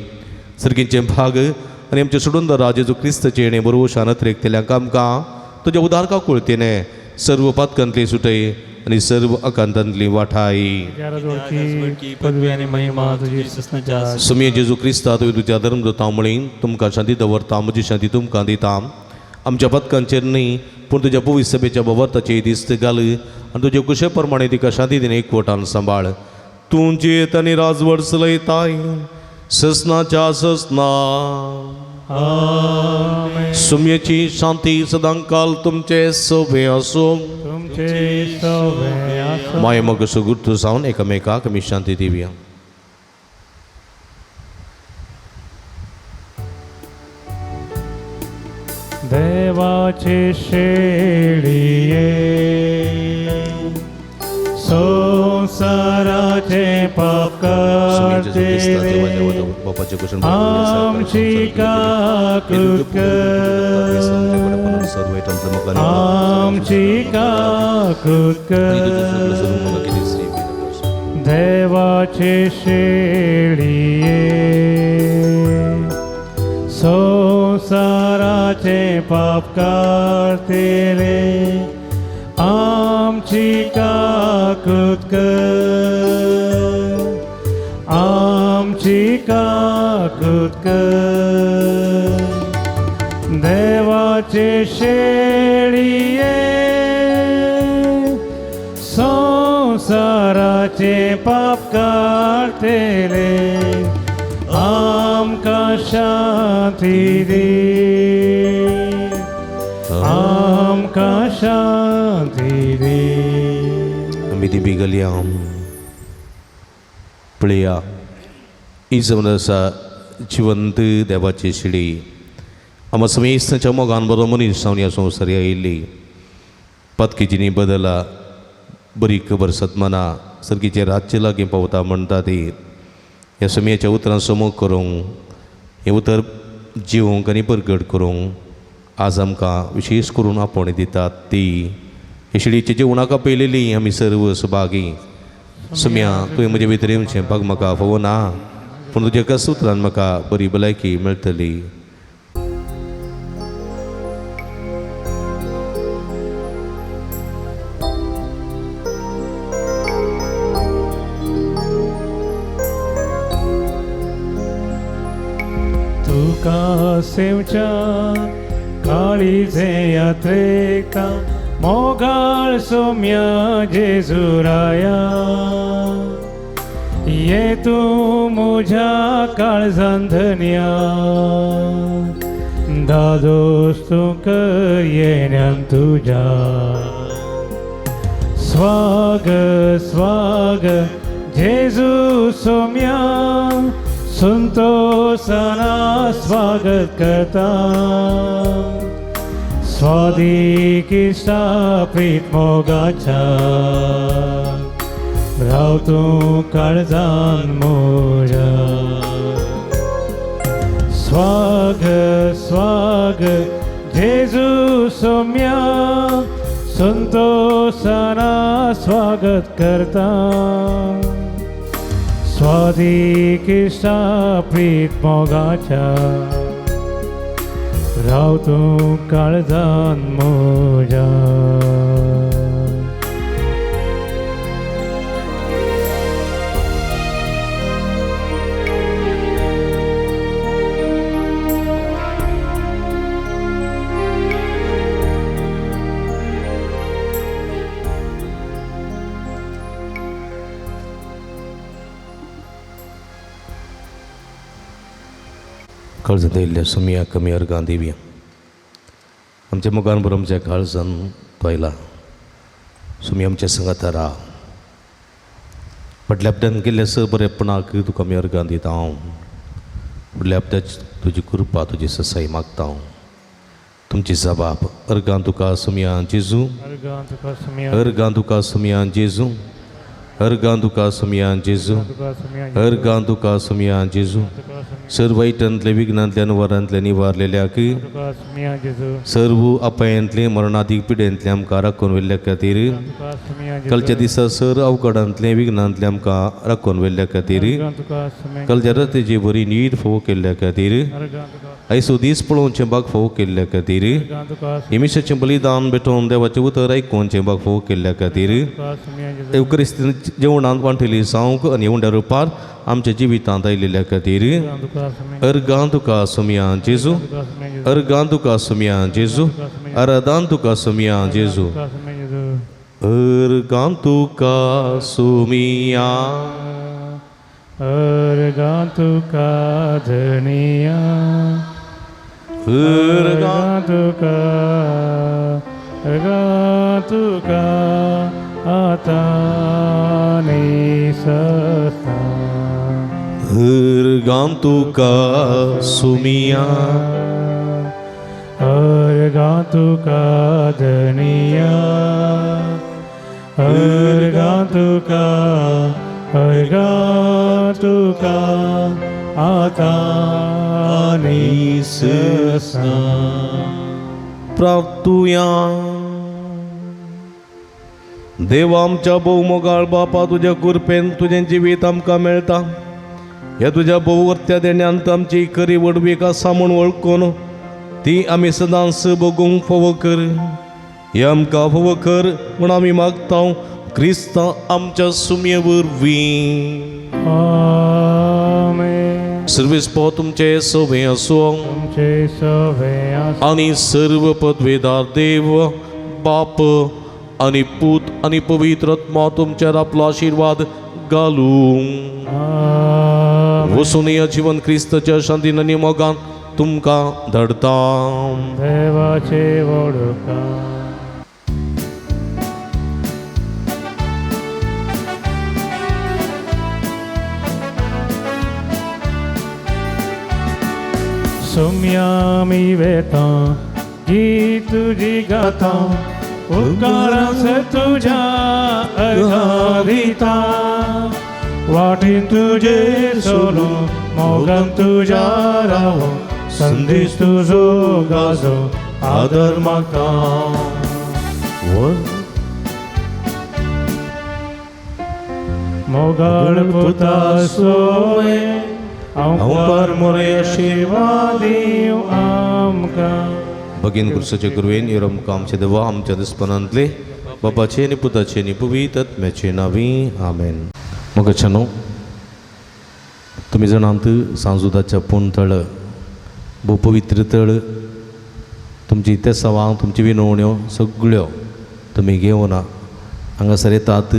सर्गींचे भाग आनी आमचे सोडून जेजू क्रिस्ताचे येणे बरोबर शानत रेखतेल्यांक आमकां तुज्या उदारका कुळतेने सर्व पातकांतली सुटय आनी सर्व अकांतांतली वाठाय तुझ्या राजवडची पदवी आणि महिमा तुझी ससनाच्या सुमी जेजू क्रिस्ता तुवें तुज्या धर्मदूता म्हणीन तुमकां शांती दवरता म्हजी शांती तुमकां दिता आमच्या पथकांचेर न्ही पूण तुज्या पवित्र सभेच्या भोवताची दिस्त घाल आनी तुजे कुशे प्रमाणे तिका शांती दिने एकवटान सांबाळ तूं जेत आनी राजवड चलयताय ससनाच्या ससना आमेन. सुम्येची शांती सदांकाल तुमचे सोबे आसूं तुमचे सवे आसो माय मग सुगुर्त जावन एकामेकाक आमी शांती दिवया देवाचे शेळिये संसाराचे पाप करते आमची काकूट आमची काकूट देवाचे शेळिये संसाराचे पाप करतेले आमची काकूट कर आमची काकूट कर देवाचे शेळिये संसाराचे पाप करतेले आमकां शांती दी आमकां शांती दी आमी ती बिगलया पळया ही जमन आसा जिवंत देवाची शिडी आमा समेस्ताच्या मोगान बरो मनीस जावन ह्या संवसारी आयिल्ली पत्कीची न्ही बदला बरी खबर सदमाना सर्गीचे राज्य लागीं पावता म्हणटा ती ह्या समेच्या उतरांचो मोग करूंक हें उतर जिवंक आनी परगट करूंक आज आमकां विशेश करून आपोवणी दितात ती हे शिडीचे जेवणाका पयलेली आमी सर्व सुभागी सुम्या तुवें म्हजे भितर येवचें पाग म्हाका फोव ना पूण तुज्या एका सुत्रान म्हाका बरी भलायकी मेळटली तुका सेवच्या काळीजे यात्रेका मोगाळ सौम्या जेजुराया ये तू मुझ्या काळजांधन्या दादोस तू कर येण्यान तुझ्या स्वाग स्वाग जेजू सौम्या संतोषाना स्वागत करता स्वादिकिष्टा प्रीत मोगाच्या राव तू काळजान मोजा स्वाग स्वाग जेजू सौम्या संतोषाना स्वागत करता स्वादिकिष्टा प्रीत मोगाच्या राव तू काळजान मोजा काळजां येयल्ल्या सुमिया कमी अर्गां देवया आमच्या मुखार बरो आमच्या काळजान तो आयला सुमी आमच्या संगात राव फाटल्या हप्त्यान केल्ल्या स बरेपणाक तुका आमी अर्गां दिता हांव फुडल्या हप्त्याच तुजी कृपा तुजी ससाई मागता हांव तुमची जबाब अर्गां तुका सुमिया जेजू अर्गां तुका सुमिया अर्गां तुका सुमिया जेजू अर्गां तुका सुमिया जेजू तुका सुमिया अर्गां तुका सुमिया जेजू सर्व वाईटांतले विघ्नांतल्यान वरांतल्या निवारलेल्याक तुका सुमिया जेजू सर्व अपयांतले मरणादीक पिडेंतले आमकां राखून व्हेल्ल्या खातीर तुका सुमिया जेजू कालच्या दिसा सर अवघडांतले विघ्नांतले आमकां राखून व्हेल्ल्या खातीर अर्गां तुका सुमिया कालच्या रात्रीची बरी न्हीद फोव केल्ल्या खातीर अर्गां तुका आयसो दीस पळोवचे बाग फोव केल्ल्या खातीर अर्गां तुका इमिशाचें बलिदान भेटोवन देवाचें उतर आयकोवचें बाग फोव केल्ल्या खातीर तुका सुमिया जेजू एवकरिस्तीन जेवणांत वांटलेली जावंक आनी हुंड्या रुपार आमच्या जिवितांत आयिल्ल्या खातीर अर्गां तुका सुमिया अर्गां तुका सुमिया जेजू तुका सुमिया जेजू अर्गां तुका सुमिया जेजू आराधान तुका सुमिया जेजू तुका सुमिया जेजू अर्गां तुका सुमिया अर्गां तुका धनिया अर्गां अर्गां तुका आता सस्ता अर्गां तुका सुमिया अर्गां तुका धनिया अर्गां तुका आता सस्ता प्रार्थुया देवा आमच्या बहुमोगाळ बापा तुझ्या कृपेन तुझें जिवीत आमकां मेळटा ह्या तुझ्या बहुवर्त्या देण्यांत आमची खरी वडवीक आसा म्हूण वळखून ती आमी सदांच बगूंक फोव कर हे आमकां फोव कर म्हूण आमी मागता क्रिस्तां आमच्या सुमये वरवीं आमेन सर्वेस्पो तुमचे सोबे असो तुमचे सवे आणि सर्व पदवेदार देव बाप आणि पूत आणि पवित्र आत्मा तुमच्यावर आपला आशीर्वाद घालूं वसून या जीवन क्रिस्ताच्या शांतीन आनी मोगान तुमकां धाडता देवाचे वडका सुम्या मी वेता गीत तुझी गाता उपकारांस तुझ्या अर्घादिता वाटेन तुझे सोलो मोगान तुझ्या रावो संदेश तुझो गाजो आदर म्हाका मोगाळ पुता सोय हांव परमोरे आशिर्वाद दिव आमकां भगीन कृष्णाचे गुरुवेन येर आमकां आमचे देवा आमच्या दिसपणांतले बापाचे आनी पुताचे आनी पवित्र आत्म्याचे नांवी आमेन मोगाच्यानो तुमी जाणांत सांजुदाच्या पूण तळ भोव पवित्र तळ तुमची ते सवां तुमची विनवण्यो सगळ्यो तुमी घेवन हांगासर येतात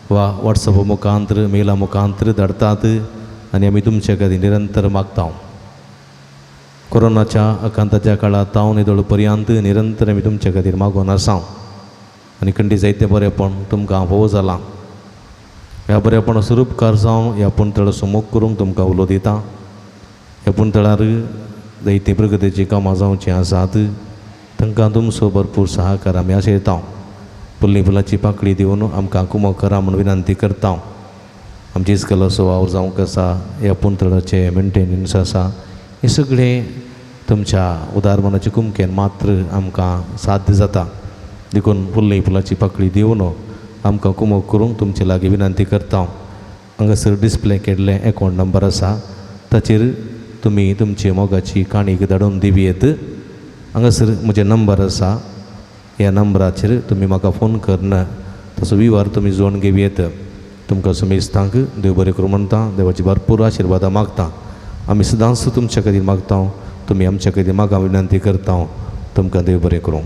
वा वॉट्सॅपा मुखांतर मेला मुखांतर धाडतात आनी आमी तुमचे खातीर निरंतर मागता कोरोनाच्या आकांताच्या काळात ताव निदळ पर्यंत निरंतर आमी तुमचे खातीर मागून आसा आनी खंडी जायते बरेपण तुमकां फोव जालां ह्या बरेपणा स्वरूपकार जावन ह्या पुणतळ सुमोग करूंक तुमकां उलो दिता ह्या पुणतळार जायते प्रगतीची कामां जावचीं आसात तांकां तुमचो भरपूर सहकार आमी आशेता फुल्ली फुलाची पाकळी दिवन आमकां कुमो करा म्हूण विनंती करता आमची इस्कॉल सुवाव जावंक आसा ह्या पुणतळाचे मेंटेनन्स आसा हे सगळे तुमच्या उदारमनाच्या कुमकेन मात्र आमकां साध्य जाता देखून फुल्ली फुलाची पाकळी दिवन आमकां कुमो करूंक तुमचे लागीं विनंती करता हांगासर डिस्प्ले केल्ले अकावंट नंबर आसा ताचेर तुमी तुमची मोगाची काणीक धाडून दिवयेत हांगासर म्हजे नंबर आसा ह्या नंबराचेर तुमी म्हाका फोन करना तसो विव्हार तुमी जोडून घेवयेत तुमकां सुमेस्तांक देव बरें करूं म्हणटा देवाची भरपूर आशिर्वादां मागता आमी सदांच तुमच्या खातीर मागता तुमी आमच्या खातीर म्हाका विनंती करता तुमकां देव बरें करूं